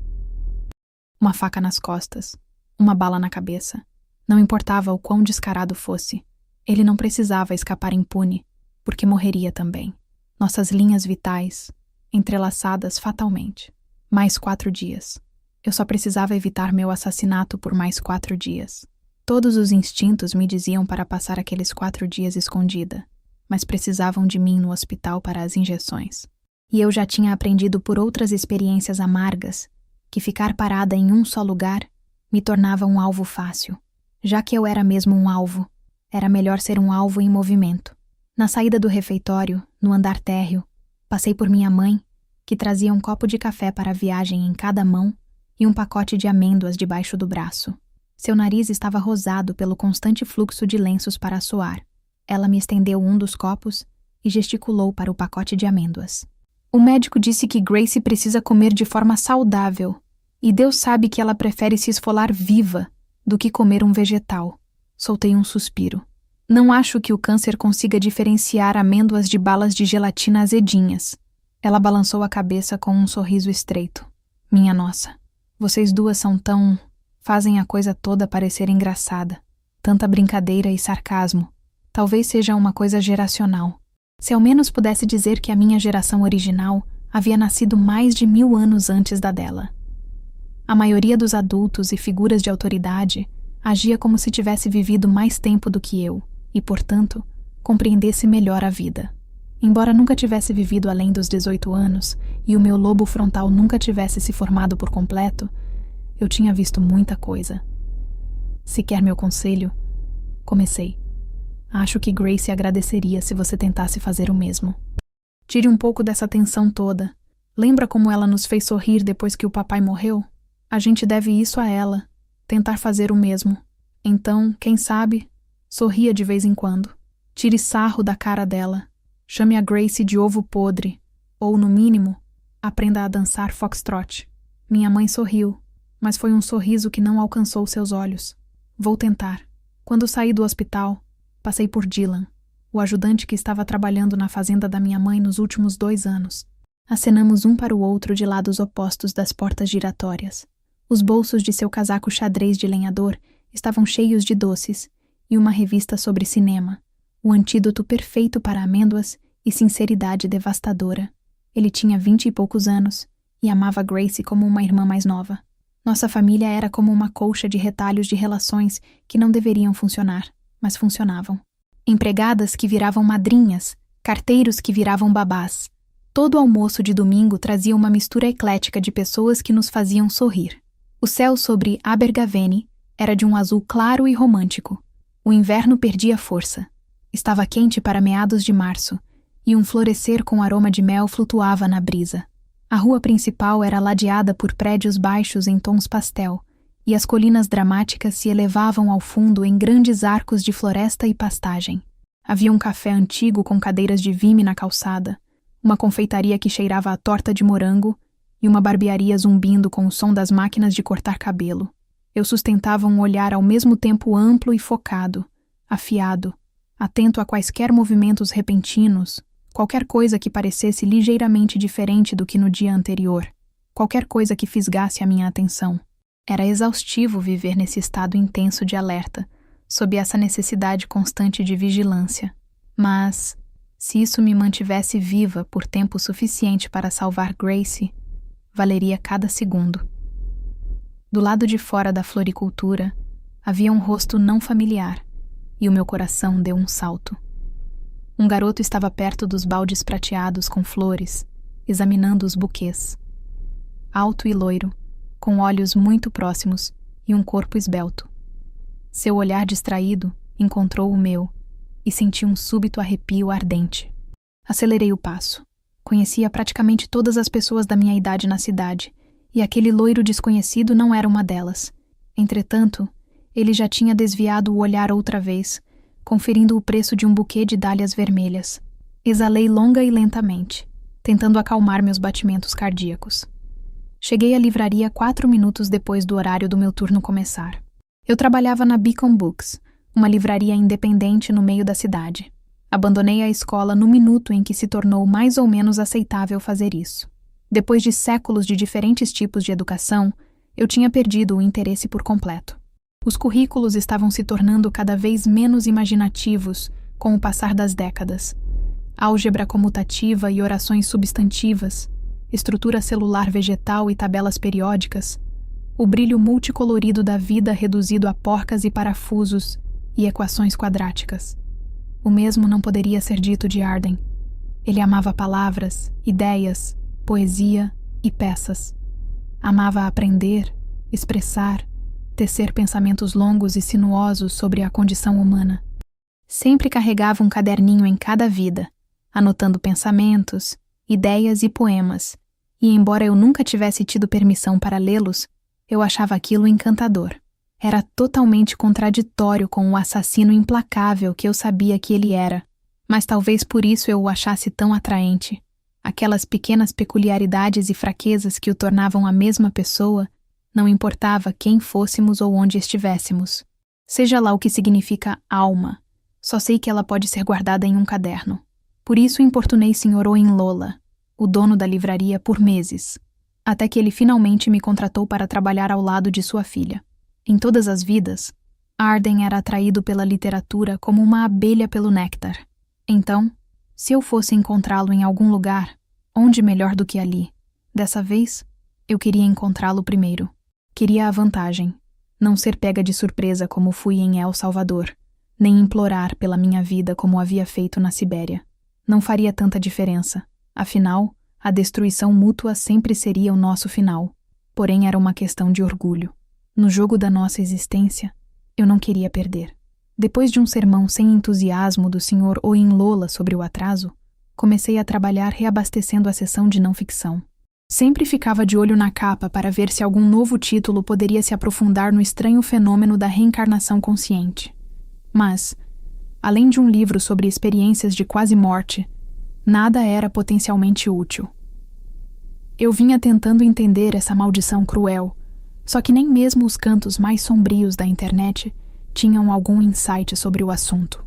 Uma faca nas costas, uma bala na cabeça. Não importava o quão descarado fosse, ele não precisava escapar impune, porque morreria também. Nossas linhas vitais, entrelaçadas fatalmente. Mais 4 dias. Eu só precisava evitar meu assassinato por mais 4 dias. Todos os instintos me diziam para passar aqueles 4 dias escondida, mas precisavam de mim no hospital para as injeções. E eu já tinha aprendido por outras experiências amargas que ficar parada em um só lugar me tornava um alvo fácil. Já que eu era mesmo um alvo, era melhor ser um alvo em movimento. Na saída do refeitório, no andar térreo, passei por minha mãe, que trazia um copo de café para a viagem em cada mão e um pacote de amêndoas debaixo do braço. Seu nariz estava rosado pelo constante fluxo de lenços para assoar. Ela me estendeu um dos copos e gesticulou para o pacote de amêndoas. O médico disse que Gracie precisa comer de forma saudável, e Deus sabe que ela prefere se esfolar viva do que comer um vegetal. Soltei um suspiro. Não acho que o câncer consiga diferenciar amêndoas de balas de gelatina azedinhas. Ela balançou a cabeça com um sorriso estreito. Minha nossa, vocês duas são tão... fazem a coisa toda parecer engraçada. Tanta brincadeira e sarcasmo. Talvez seja uma coisa geracional. Se ao menos pudesse dizer que a minha geração original havia nascido mais de 1000 anos antes da dela. A maioria dos adultos e figuras de autoridade agia como se tivesse vivido mais tempo do que eu e, portanto, compreendesse melhor a vida. Embora nunca tivesse vivido além dos 18 anos e o meu lobo frontal nunca tivesse se formado por completo, eu tinha visto muita coisa. Se quer meu conselho, comecei. Acho que Gracie agradeceria se você tentasse fazer o mesmo. Tire um pouco dessa tensão toda. Lembra como ela nos fez sorrir depois que o papai morreu? A gente deve isso a ela, tentar fazer o mesmo. Então, quem sabe, sorria de vez em quando. Tire sarro da cara dela. Chame a Gracie de ovo podre. Ou, no mínimo, aprenda a dançar foxtrot. Minha mãe sorriu, mas foi um sorriso que não alcançou seus olhos. Vou tentar. Quando saí do hospital, passei por Dylan, o ajudante que estava trabalhando na fazenda da minha mãe nos últimos 2 anos. Acenamos um para o outro de lados opostos das portas giratórias. Os bolsos de seu casaco xadrez de lenhador estavam cheios de doces e uma revista sobre cinema, o antídoto perfeito para amêndoas e sinceridade devastadora. Ele tinha 20 e poucos anos e amava Gracie como uma irmã mais nova. Nossa família era como uma colcha de retalhos de relações que não deveriam funcionar, mas funcionavam. Empregadas que viravam madrinhas, carteiros que viravam babás. Todo almoço de domingo trazia uma mistura eclética de pessoas que nos faziam sorrir. O céu sobre Abergavenny era de um azul claro e romântico. O inverno perdia força. Estava quente para meados de março, e um florescer com aroma de mel flutuava na brisa. A rua principal era ladeada por prédios baixos em tons pastel, e as colinas dramáticas se elevavam ao fundo em grandes arcos de floresta e pastagem. Havia um café antigo com cadeiras de vime na calçada, uma confeitaria que cheirava a torta de morango e uma barbearia zumbindo com o som das máquinas de cortar cabelo. Eu sustentava um olhar ao mesmo tempo amplo e focado, afiado, atento a quaisquer movimentos repentinos, qualquer coisa que parecesse ligeiramente diferente do que no dia anterior, qualquer coisa que fisgasse a minha atenção. Era exaustivo viver nesse estado intenso de alerta, sob essa necessidade constante de vigilância. Mas, se isso me mantivesse viva por tempo suficiente para salvar Gracie, valeria cada segundo. Do lado de fora da floricultura, havia um rosto não familiar, e o meu coração deu um salto. Um garoto estava perto dos baldes prateados com flores, examinando os buquês. Alto e loiro, com olhos muito próximos e um corpo esbelto. Seu olhar distraído encontrou o meu e senti um súbito arrepio ardente. Acelerei o passo. Conhecia praticamente todas as pessoas da minha idade na cidade, e aquele loiro desconhecido não era uma delas. Entretanto, ele já tinha desviado o olhar outra vez, conferindo o preço de um buquê de dálias vermelhas. Exalei longa e lentamente, tentando acalmar meus batimentos cardíacos. Cheguei à livraria 4 minutos depois do horário do meu turno começar. Eu trabalhava na Beacon Books, uma livraria independente no meio da cidade. Abandonei a escola no minuto em que se tornou mais ou menos aceitável fazer isso. Depois de séculos de diferentes tipos de educação, eu tinha perdido o interesse por completo. Os currículos estavam se tornando cada vez menos imaginativos com o passar das décadas. Álgebra comutativa e orações substantivas, estrutura celular vegetal e tabelas periódicas, o brilho multicolorido da vida reduzido a porcas e parafusos e equações quadráticas. O mesmo não poderia ser dito de Arden. Ele amava palavras, ideias, poesia e peças. Amava aprender, expressar, tecer pensamentos longos e sinuosos sobre a condição humana. Sempre carregava um caderninho em cada vida, anotando pensamentos, ideias e poemas, e embora eu nunca tivesse tido permissão para lê-los, eu achava aquilo encantador. Era totalmente contraditório com o assassino implacável que eu sabia que ele era, mas talvez por isso eu o achasse tão atraente. Aquelas pequenas peculiaridades e fraquezas que o tornavam a mesma pessoa, não importava quem fôssemos ou onde estivéssemos. Seja lá o que significa alma, só sei que ela pode ser guardada em um caderno. Por isso importunei Sr. Oenlola, o dono da livraria, por meses, até que ele finalmente me contratou para trabalhar ao lado de sua filha. Em todas as vidas, Arden era atraído pela literatura como uma abelha pelo néctar. Então, se eu fosse encontrá-lo em algum lugar, onde melhor do que ali? Dessa vez, eu queria encontrá-lo primeiro. Queria a vantagem, não ser pega de surpresa como fui em El Salvador, nem implorar pela minha vida como havia feito na Sibéria. Não faria tanta diferença. Afinal, a destruição mútua sempre seria o nosso final. Porém, era uma questão de orgulho. No jogo da nossa existência, eu não queria perder. Depois de um sermão sem entusiasmo do Sr. Oenlola sobre o atraso, comecei a trabalhar reabastecendo a seção de não-ficção. Sempre ficava de olho na capa para ver se algum novo título poderia se aprofundar no estranho fenômeno da reencarnação consciente. Mas, além de um livro sobre experiências de quase morte, nada era potencialmente útil. Eu vinha tentando entender essa maldição cruel, só que nem mesmo os cantos mais sombrios da internet tinham algum insight sobre o assunto.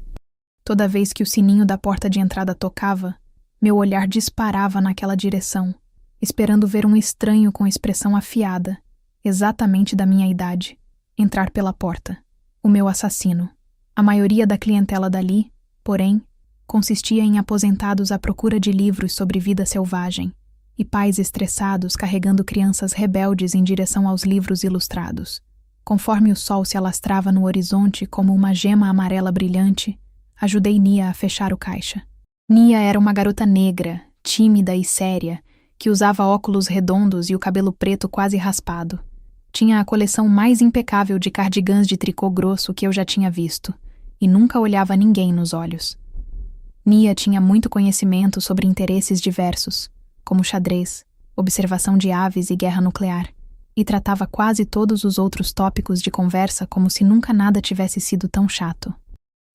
Toda vez que o sininho da porta de entrada tocava, meu olhar disparava naquela direção, esperando ver um estranho com expressão afiada, exatamente da minha idade, entrar pela porta, o meu assassino. A maioria da clientela dali, porém, consistia em aposentados à procura de livros sobre vida selvagem e pais estressados carregando crianças rebeldes em direção aos livros ilustrados. Conforme o sol se alastrava no horizonte como uma gema amarela brilhante, ajudei Nia a fechar o caixa. Nia era uma garota negra, tímida e séria, que usava óculos redondos e o cabelo preto quase raspado. Tinha a coleção mais impecável de cardigans de tricô grosso que eu já tinha visto, e nunca olhava ninguém nos olhos. Nia tinha muito conhecimento sobre interesses diversos, como xadrez, observação de aves e guerra nuclear, e tratava quase todos os outros tópicos de conversa como se nunca nada tivesse sido tão chato.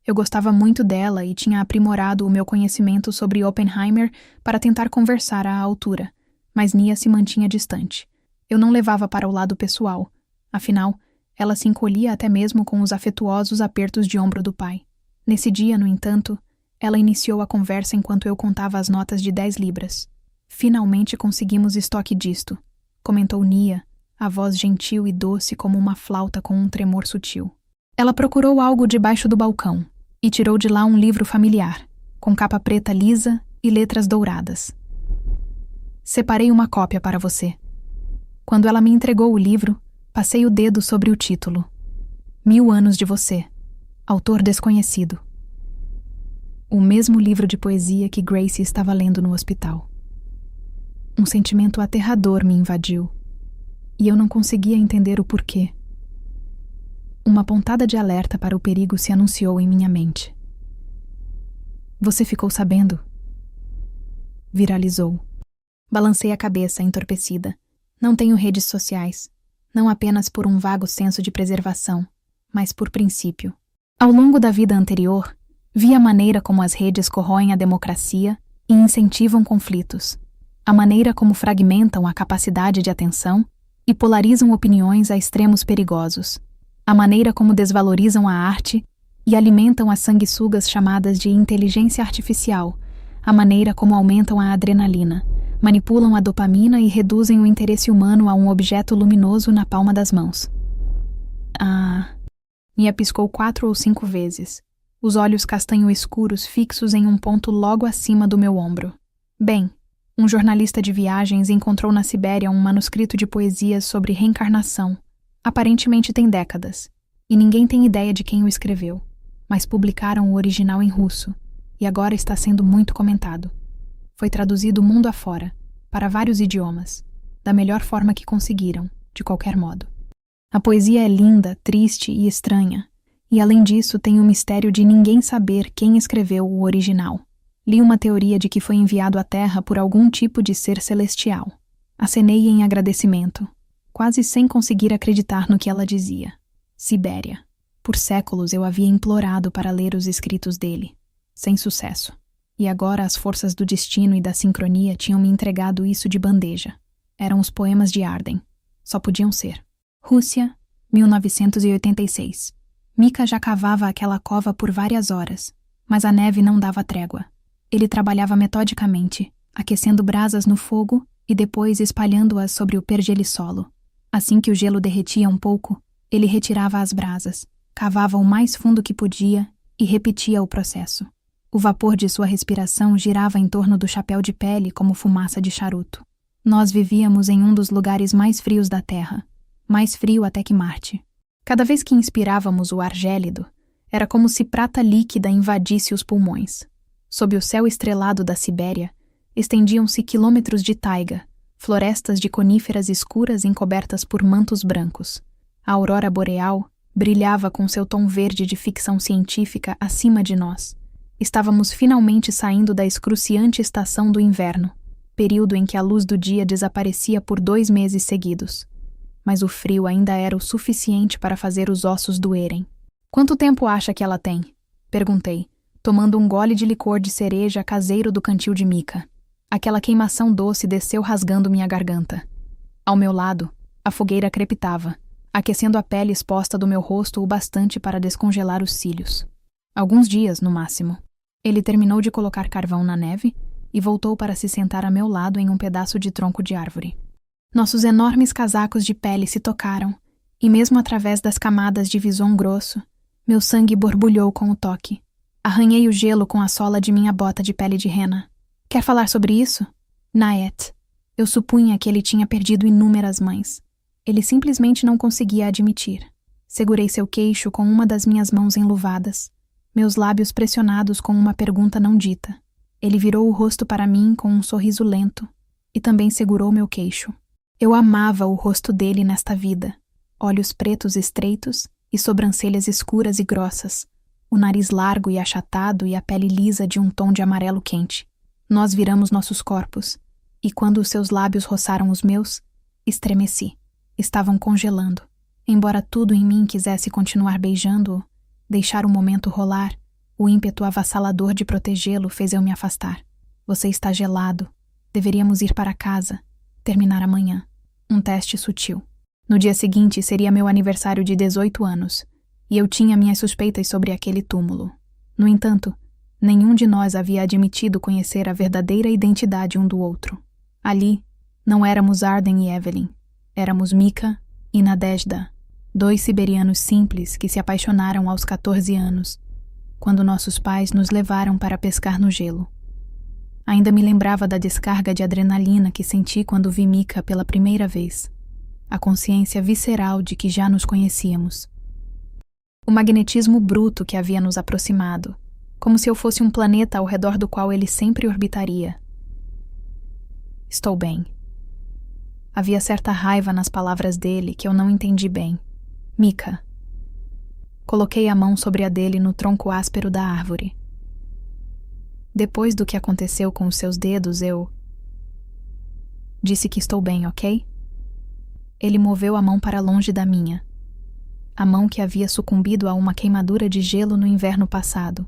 Eu gostava muito dela e tinha aprimorado o meu conhecimento sobre Oppenheimer para tentar conversar à altura, mas Nia se mantinha distante. Eu não levava para o lado pessoal, afinal, ela se encolhia até mesmo com os afetuosos apertos de ombro do pai. Nesse dia, no entanto, ela iniciou a conversa enquanto eu contava as notas de 10 libras. Finalmente conseguimos estoque disto, comentou Nia, a voz gentil e doce como uma flauta com um tremor sutil. Ela procurou algo debaixo do balcão e tirou de lá um livro familiar, com capa preta lisa e letras douradas. Separei uma cópia para você. Quando ela me entregou o livro, passei o dedo sobre o título. 1000 anos de você. Autor desconhecido. O mesmo livro de poesia que Gracie estava lendo no hospital. Um sentimento aterrador me invadiu, e eu não conseguia entender o porquê. Uma pontada de alerta para o perigo se anunciou em minha mente. Você ficou sabendo? Viralizou. Balancei a cabeça, entorpecida. Não tenho redes sociais, não apenas por um vago senso de preservação, mas por princípio. Ao longo da vida anterior, vi a maneira como as redes corroem a democracia e incentivam conflitos, a maneira como fragmentam a capacidade de atenção e polarizam opiniões a extremos perigosos, a maneira como desvalorizam a arte e alimentam as sanguessugas chamadas de inteligência artificial, a maneira como aumentam a adrenalina, manipulam a dopamina e reduzem o interesse humano a um objeto luminoso na palma das mãos. Mia piscou 4 ou 5 vezes, os olhos castanho escuros fixos em um ponto logo acima do meu ombro. Bem, um jornalista de viagens encontrou na Sibéria um manuscrito de poesias sobre reencarnação. Aparentemente tem décadas, e ninguém tem ideia de quem o escreveu, mas publicaram o original em russo, e agora está sendo muito comentado. Foi traduzido mundo afora, para vários idiomas, da melhor forma que conseguiram, de qualquer modo. A poesia é linda, triste e estranha, e além disso tem o mistério de ninguém saber quem escreveu o original. Li uma teoria de que foi enviado à Terra por algum tipo de ser celestial. Acenei em agradecimento, quase sem conseguir acreditar no que ela dizia. Sibéria. Por séculos eu havia implorado para ler os escritos dele, sem sucesso. E agora as forças do destino e da sincronia tinham me entregado isso de bandeja. Eram os poemas de Arden. Só podiam ser. Rússia, 1986. Mika já cavava aquela cova por várias horas, mas a neve não dava trégua. Ele trabalhava metodicamente, aquecendo brasas no fogo e depois espalhando-as sobre o pergelissolo. Assim que o gelo derretia um pouco, ele retirava as brasas, cavava o mais fundo que podia e repetia o processo. O vapor de sua respiração girava em torno do chapéu de pele como fumaça de charuto. Nós vivíamos em um dos lugares mais frios da Terra, mais frio até que Marte. Cada vez que inspirávamos o ar gélido, era como se prata líquida invadisse os pulmões. Sob o céu estrelado da Sibéria, estendiam-se quilômetros de taiga, florestas de coníferas escuras encobertas por mantos brancos. A aurora boreal brilhava com seu tom verde de ficção científica acima de nós. Estávamos finalmente saindo da excruciante estação do inverno, período em que a luz do dia desaparecia por 2 meses seguidos. Mas o frio ainda era o suficiente para fazer os ossos doerem. Quanto tempo acha que ela tem? Perguntei, tomando um gole de licor de cereja caseiro do cantil de Mika. Aquela queimação doce desceu rasgando minha garganta. Ao meu lado, a fogueira crepitava, aquecendo a pele exposta do meu rosto o bastante para descongelar os cílios. Alguns dias, no máximo. Ele terminou de colocar carvão na neve e voltou para se sentar a meu lado em um pedaço de tronco de árvore. Nossos enormes casacos de pele se tocaram, e mesmo através das camadas de vison grosso, meu sangue borbulhou com o toque. Arranhei o gelo com a sola de minha bota de pele de rena. Quer falar sobre isso? Naet. Eu supunha que ele tinha perdido inúmeras mães. Ele simplesmente não conseguia admitir. Segurei seu queixo com uma das minhas mãos enluvadas, meus lábios pressionados com uma pergunta não dita. Ele virou o rosto para mim com um sorriso lento e também segurou meu queixo. Eu amava o rosto dele nesta vida. Olhos pretos estreitos e sobrancelhas escuras e grossas, o nariz largo e achatado e a pele lisa de um tom de amarelo quente. Nós viramos nossos corpos, e quando os seus lábios roçaram os meus, estremeci. Estavam congelando. Embora tudo em mim quisesse continuar beijando-o, deixar o momento rolar, o ímpeto avassalador de protegê-lo fez eu me afastar. Você está gelado. Deveríamos ir para casa. Terminar amanhã. Um teste sutil. No dia seguinte seria meu aniversário de 18 anos, e eu tinha minhas suspeitas sobre aquele túmulo. No entanto, nenhum de nós havia admitido conhecer a verdadeira identidade um do outro. Ali, não éramos Arden e Evelyn. Éramos Mika e Nadezhda, 2 siberianos simples que se apaixonaram aos 14 anos, quando nossos pais nos levaram para pescar no gelo. Ainda me lembrava da descarga de adrenalina que senti quando vi Mika pela primeira vez, a consciência visceral de que já nos conhecíamos. O magnetismo bruto que havia nos aproximado, como se eu fosse um planeta ao redor do qual ele sempre orbitaria. Estou bem. Havia certa raiva nas palavras dele que eu não entendi bem. Mika. Coloquei a mão sobre a dele no tronco áspero da árvore. Depois do que aconteceu com os seus dedos, eu disse que estou bem, ok? Ele moveu a mão para longe da minha. a mão que havia sucumbido a uma queimadura de gelo no inverno passado.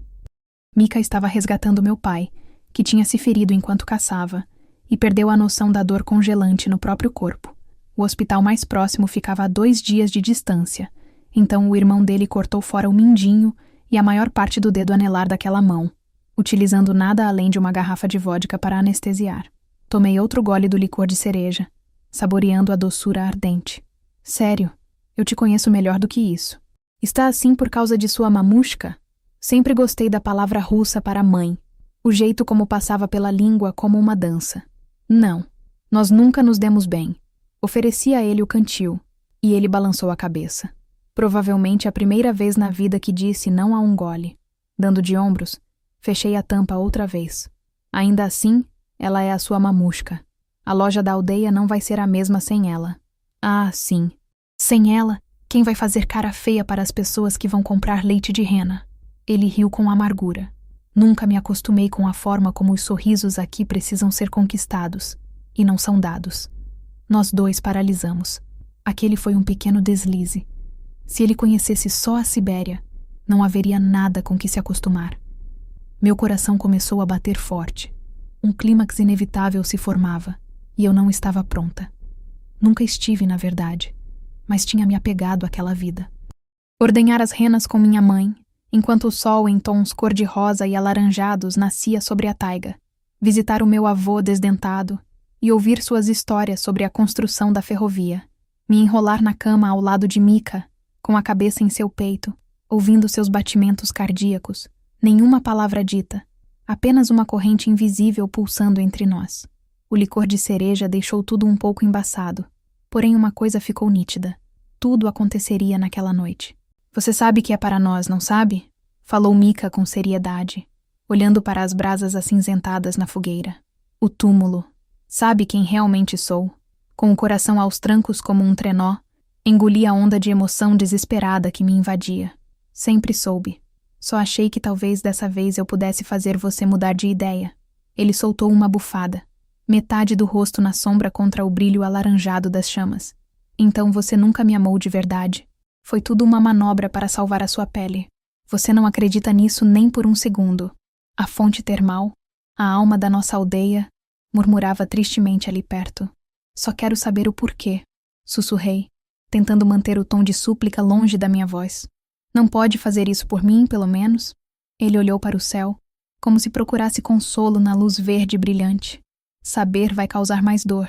Mika estava resgatando meu pai, que tinha se ferido enquanto caçava, e perdeu a noção da dor congelante no próprio corpo. O hospital mais próximo ficava a 2 dias de distância, então o irmão dele cortou fora o mindinho e a maior parte do dedo anelar daquela mão, utilizando nada além de uma garrafa de vodka para anestesiar. Tomei outro gole do licor de cereja, saboreando a doçura ardente. Sério, eu te conheço melhor do que isso. Está assim por causa de sua mamushka? Sempre gostei da palavra russa para mãe, o jeito como passava pela língua como uma dança. Não, nós nunca nos demos bem. Ofereci a ele o cantil, e ele balançou a cabeça. Provavelmente a primeira vez na vida que disse não a um gole. Dando de ombros, fechei a tampa outra vez. Ainda assim, ela é a sua mamushka. A loja da aldeia não vai ser a mesma sem ela. Ah, sim. Sem ela, quem vai fazer cara feia para as pessoas que vão comprar leite de rena? Ele riu com amargura. Nunca me acostumei com a forma como os sorrisos aqui precisam ser conquistados, e não são dados. Nós dois paralisamos. Aquele foi um pequeno deslize. Se ele conhecesse só a Sibéria, não haveria nada com que se acostumar. Meu coração começou a bater forte. Um clímax inevitável se formava, e eu não estava pronta. Nunca estive, na verdade, mas tinha me apegado àquela vida. Ordenhar as renas com minha mãe, enquanto o sol em tons cor-de-rosa e alaranjados nascia sobre a taiga. Visitar o meu avô desdentado e ouvir suas histórias sobre a construção da ferrovia. Me enrolar na cama ao lado de Mika, com a cabeça em seu peito, ouvindo seus batimentos cardíacos. Nenhuma palavra dita, apenas uma corrente invisível pulsando entre nós. O licor de cereja deixou tudo um pouco embaçado, porém uma coisa ficou nítida. Tudo aconteceria naquela noite. Você sabe que é para nós, não sabe? Falou Mika com seriedade, olhando para as brasas acinzentadas na fogueira. O túmulo. Sabe quem realmente sou? Com o coração aos trancos como um trenó, engoli a onda de emoção desesperada que me invadia. Sempre soube. Só achei que talvez dessa vez eu pudesse fazer você mudar de ideia. Ele soltou uma bufada, metade do rosto na sombra contra o brilho alaranjado das chamas. Então você nunca me amou de verdade. Foi tudo uma manobra para salvar a sua pele. Você não acredita nisso nem por um segundo. A fonte termal, a alma da nossa aldeia, murmurava tristemente ali perto. Só quero saber o porquê, sussurrei, tentando manter o tom de súplica longe da minha voz. Não pode fazer isso por mim, pelo menos? Ele olhou para o céu, como se procurasse consolo na luz verde brilhante. Saber vai causar mais dor.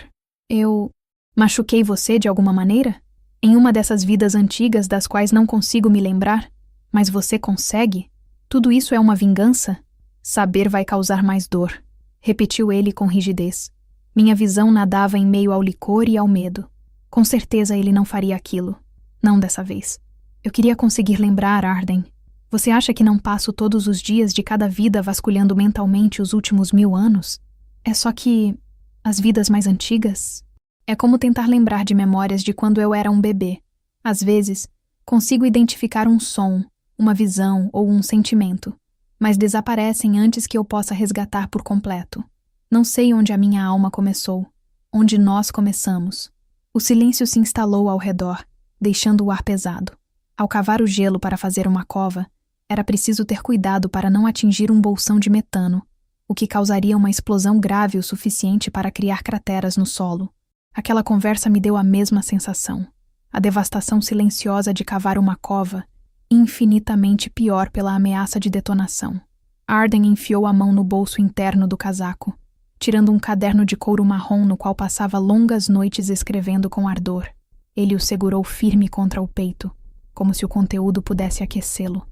Eu machuquei você de alguma maneira? Em uma dessas vidas antigas das quais não consigo me lembrar? Mas você consegue? Tudo isso é uma vingança? Saber vai causar mais dor, repetiu ele com rigidez. Minha visão nadava em meio ao licor e ao medo. Com certeza ele não faria aquilo. Não dessa vez. Eu queria conseguir lembrar, Arden. Você acha que não passo todos os dias de cada vida vasculhando mentalmente os últimos 1000 anos? É só que as vidas mais antigas... É como tentar lembrar de memórias de quando eu era um bebê. Às vezes, consigo identificar um som, uma visão ou um sentimento, mas desaparecem antes que eu possa resgatar por completo. Não sei onde a minha alma começou, onde nós começamos. O silêncio se instalou ao redor, deixando o ar pesado. Ao cavar o gelo para fazer uma cova, era preciso ter cuidado para não atingir um bolsão de metano, o que causaria uma explosão grave o suficiente para criar crateras no solo. Aquela conversa me deu a mesma sensação. A devastação silenciosa de cavar uma cova, infinitamente pior pela ameaça de detonação. Arden enfiou a mão no bolso interno do casaco, tirando um caderno de couro marrom no qual passava longas noites escrevendo com ardor. Ele o segurou firme contra o peito, como se o conteúdo pudesse aquecê-lo.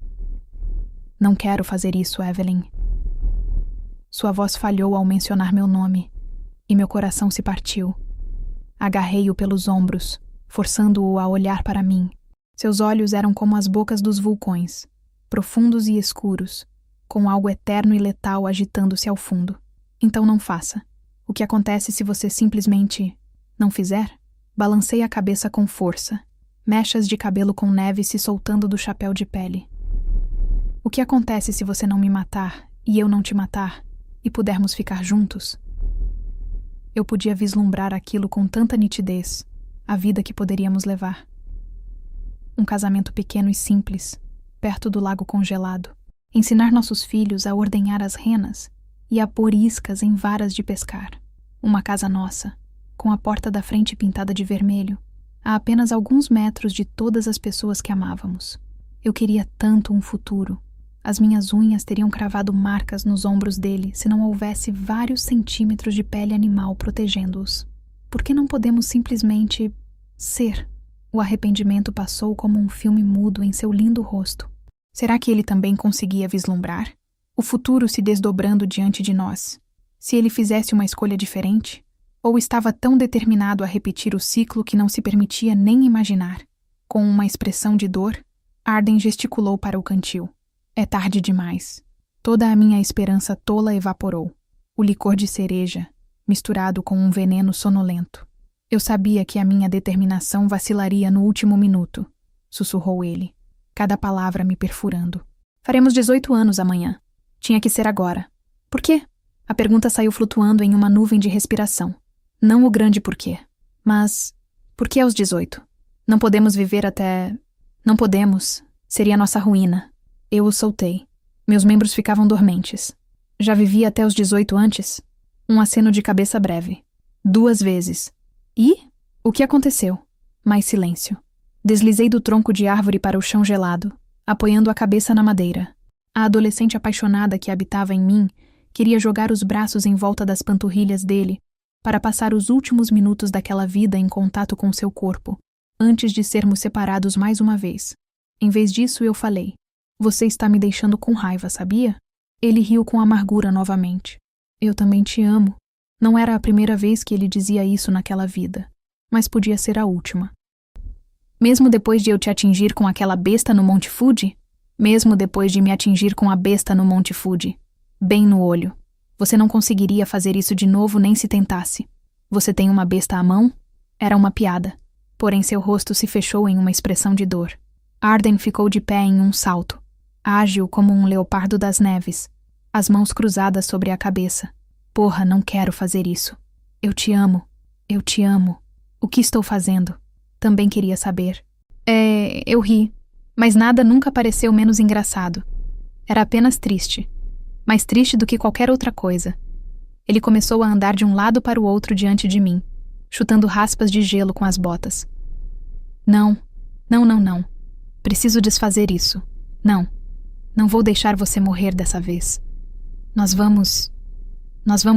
Não quero fazer isso, Evelyn. Sua voz falhou ao mencionar meu nome, e meu coração se partiu. Agarrei-o pelos ombros, forçando-o a olhar para mim. Seus olhos eram como as bocas dos vulcões, profundos e escuros, com algo eterno e letal agitando-se ao fundo. Então não faça. O que acontece se você simplesmente não fizer? Balancei a cabeça com força, mechas de cabelo com neve se soltando do chapéu de pele. O que acontece se você não me matar e eu não te matar, e pudermos ficar juntos? Eu podia vislumbrar aquilo com tanta nitidez, a vida que poderíamos levar. Um casamento pequeno e simples, perto do lago congelado. Ensinar nossos filhos a ordenhar as renas e a pôr iscas em varas de pescar. Uma casa nossa, com a porta da frente pintada de vermelho, a apenas alguns metros de todas as pessoas que amávamos. Eu queria tanto um futuro. As minhas unhas teriam cravado marcas nos ombros dele se não houvesse vários centímetros de pele animal protegendo-os. Por que não podemos simplesmente ser? O arrependimento passou como um filme mudo em seu lindo rosto. Será que ele também conseguia vislumbrar? O futuro se desdobrando diante de nós. Se ele fizesse uma escolha diferente? Ou estava tão determinado a repetir o ciclo que não se permitia nem imaginar? Com uma expressão de dor, Arden gesticulou para o cantil. É tarde demais. Toda a minha esperança tola evaporou. O licor de cereja, misturado com um veneno sonolento. Eu sabia que a minha determinação vacilaria no último minuto, sussurrou ele, cada palavra me perfurando. Faremos 18 anos amanhã. Tinha que ser agora. Por quê? A pergunta saiu flutuando em uma nuvem de respiração. Não o grande porquê, mas por que aos 18? Não podemos viver até... Não podemos. Seria nossa ruína. Eu o soltei. Meus membros ficavam dormentes. Já vivia até os 18 antes? Um aceno de cabeça breve. 2 vezes. E? O que aconteceu? Mais silêncio. Deslizei do tronco de árvore para o chão gelado, apoiando a cabeça na madeira. A adolescente apaixonada que habitava em mim queria jogar os braços em volta das panturrilhas dele para passar os últimos minutos daquela vida em contato com seu corpo, antes de sermos separados mais uma vez. Em vez disso, eu falei: Você está me deixando com raiva, sabia? Ele riu com amargura novamente. Eu também te amo. Não era a primeira vez que ele dizia isso naquela vida, mas podia ser a última. Mesmo depois de eu te atingir com aquela besta no Monte Fuji? Mesmo depois de me atingir com a besta no Monte Fuji? Bem no olho. Você não conseguiria fazer isso de novo nem se tentasse. Você tem uma besta à mão? Era uma piada. Porém seu rosto se fechou em uma expressão de dor. Arden ficou de pé em um salto, ágil como um leopardo das neves, as mãos cruzadas sobre a cabeça. Porra, não quero fazer isso. Eu te amo. Eu te amo. O que estou fazendo? Também queria saber. Eu ri, mas nada nunca pareceu menos engraçado. Era apenas triste. Mais triste do que qualquer outra coisa. Ele começou a andar de um lado para o outro diante de mim, chutando raspas de gelo com as botas. Não. Preciso desfazer isso. Não. Não vou deixar você morrer dessa vez. Nós vamos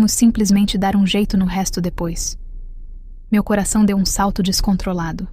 simplesmente dar um jeito no resto depois. Meu coração deu um salto descontrolado.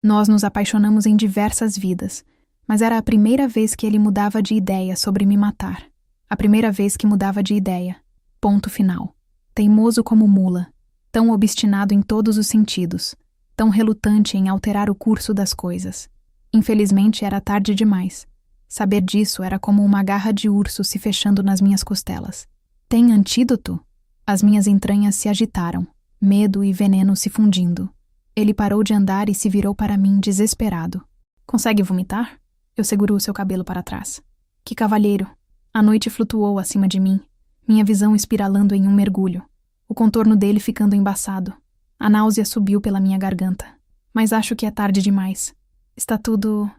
Nós nos apaixonamos em diversas vidas, mas era a primeira vez que ele mudava de ideia sobre me matar. A primeira vez que mudava de ideia. Ponto final. Teimoso como mula, tão obstinado em todos os sentidos, tão relutante em alterar o curso das coisas. Infelizmente era tarde demais. Saber disso era como uma garra de urso se fechando nas minhas costelas. Tem antídoto? As minhas entranhas se agitaram, medo e veneno se fundindo. Ele parou de andar e se virou para mim desesperado. Consegue vomitar? Eu seguro o seu cabelo para trás. Que cavalheiro! A noite flutuou acima de mim, minha visão espiralando em um mergulho, o contorno dele ficando embaçado. A náusea subiu pela minha garganta. Mas acho que é tarde demais. Está tudo...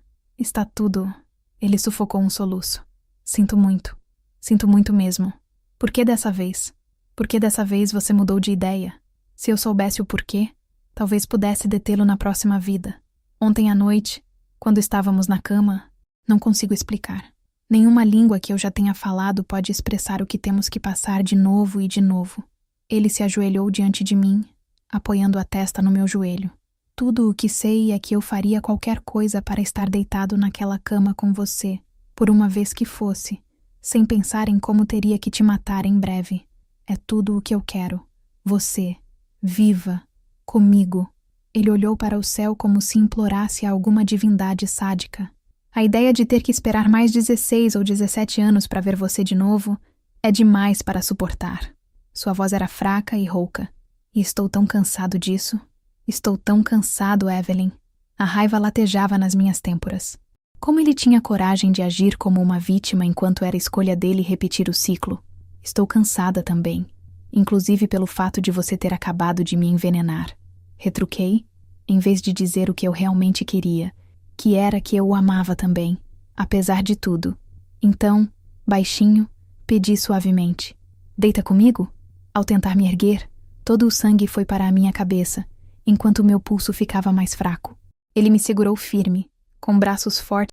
Ele sufocou um soluço. Sinto muito mesmo. Por que dessa vez? Por que dessa vez você mudou de ideia? Se eu soubesse o porquê, talvez pudesse detê-lo na próxima vida. Ontem à noite, quando estávamos na cama, não consigo explicar. Nenhuma língua que eu já tenha falado pode expressar o que temos que passar de novo e de novo. Ele se ajoelhou diante de mim, apoiando a testa no meu joelho. Tudo o que sei é que eu faria qualquer coisa para estar deitado naquela cama com você, por uma vez que fosse, sem pensar em como teria que te matar em breve. É tudo o que eu quero. Você, viva, comigo. Ele olhou para o céu como se implorasse a alguma divindade sádica. A ideia de ter que esperar mais 16 ou 17 anos para ver você de novo é demais para suportar. Sua voz era fraca e rouca. E estou tão cansado disso. Estou tão cansado, Evelyn. A raiva latejava nas minhas têmporas. Como ele tinha coragem de agir como uma vítima enquanto era escolha dele repetir o ciclo? Estou cansada também, inclusive pelo fato de você ter acabado de me envenenar. Retruquei, em vez de dizer o que eu realmente queria, que era que eu o amava também, apesar de tudo. Então, baixinho, pedi suavemente: deita comigo? Ao tentar me erguer, todo o sangue foi para a minha cabeça, enquanto meu pulso ficava mais fraco. Ele me segurou firme, com braços fortes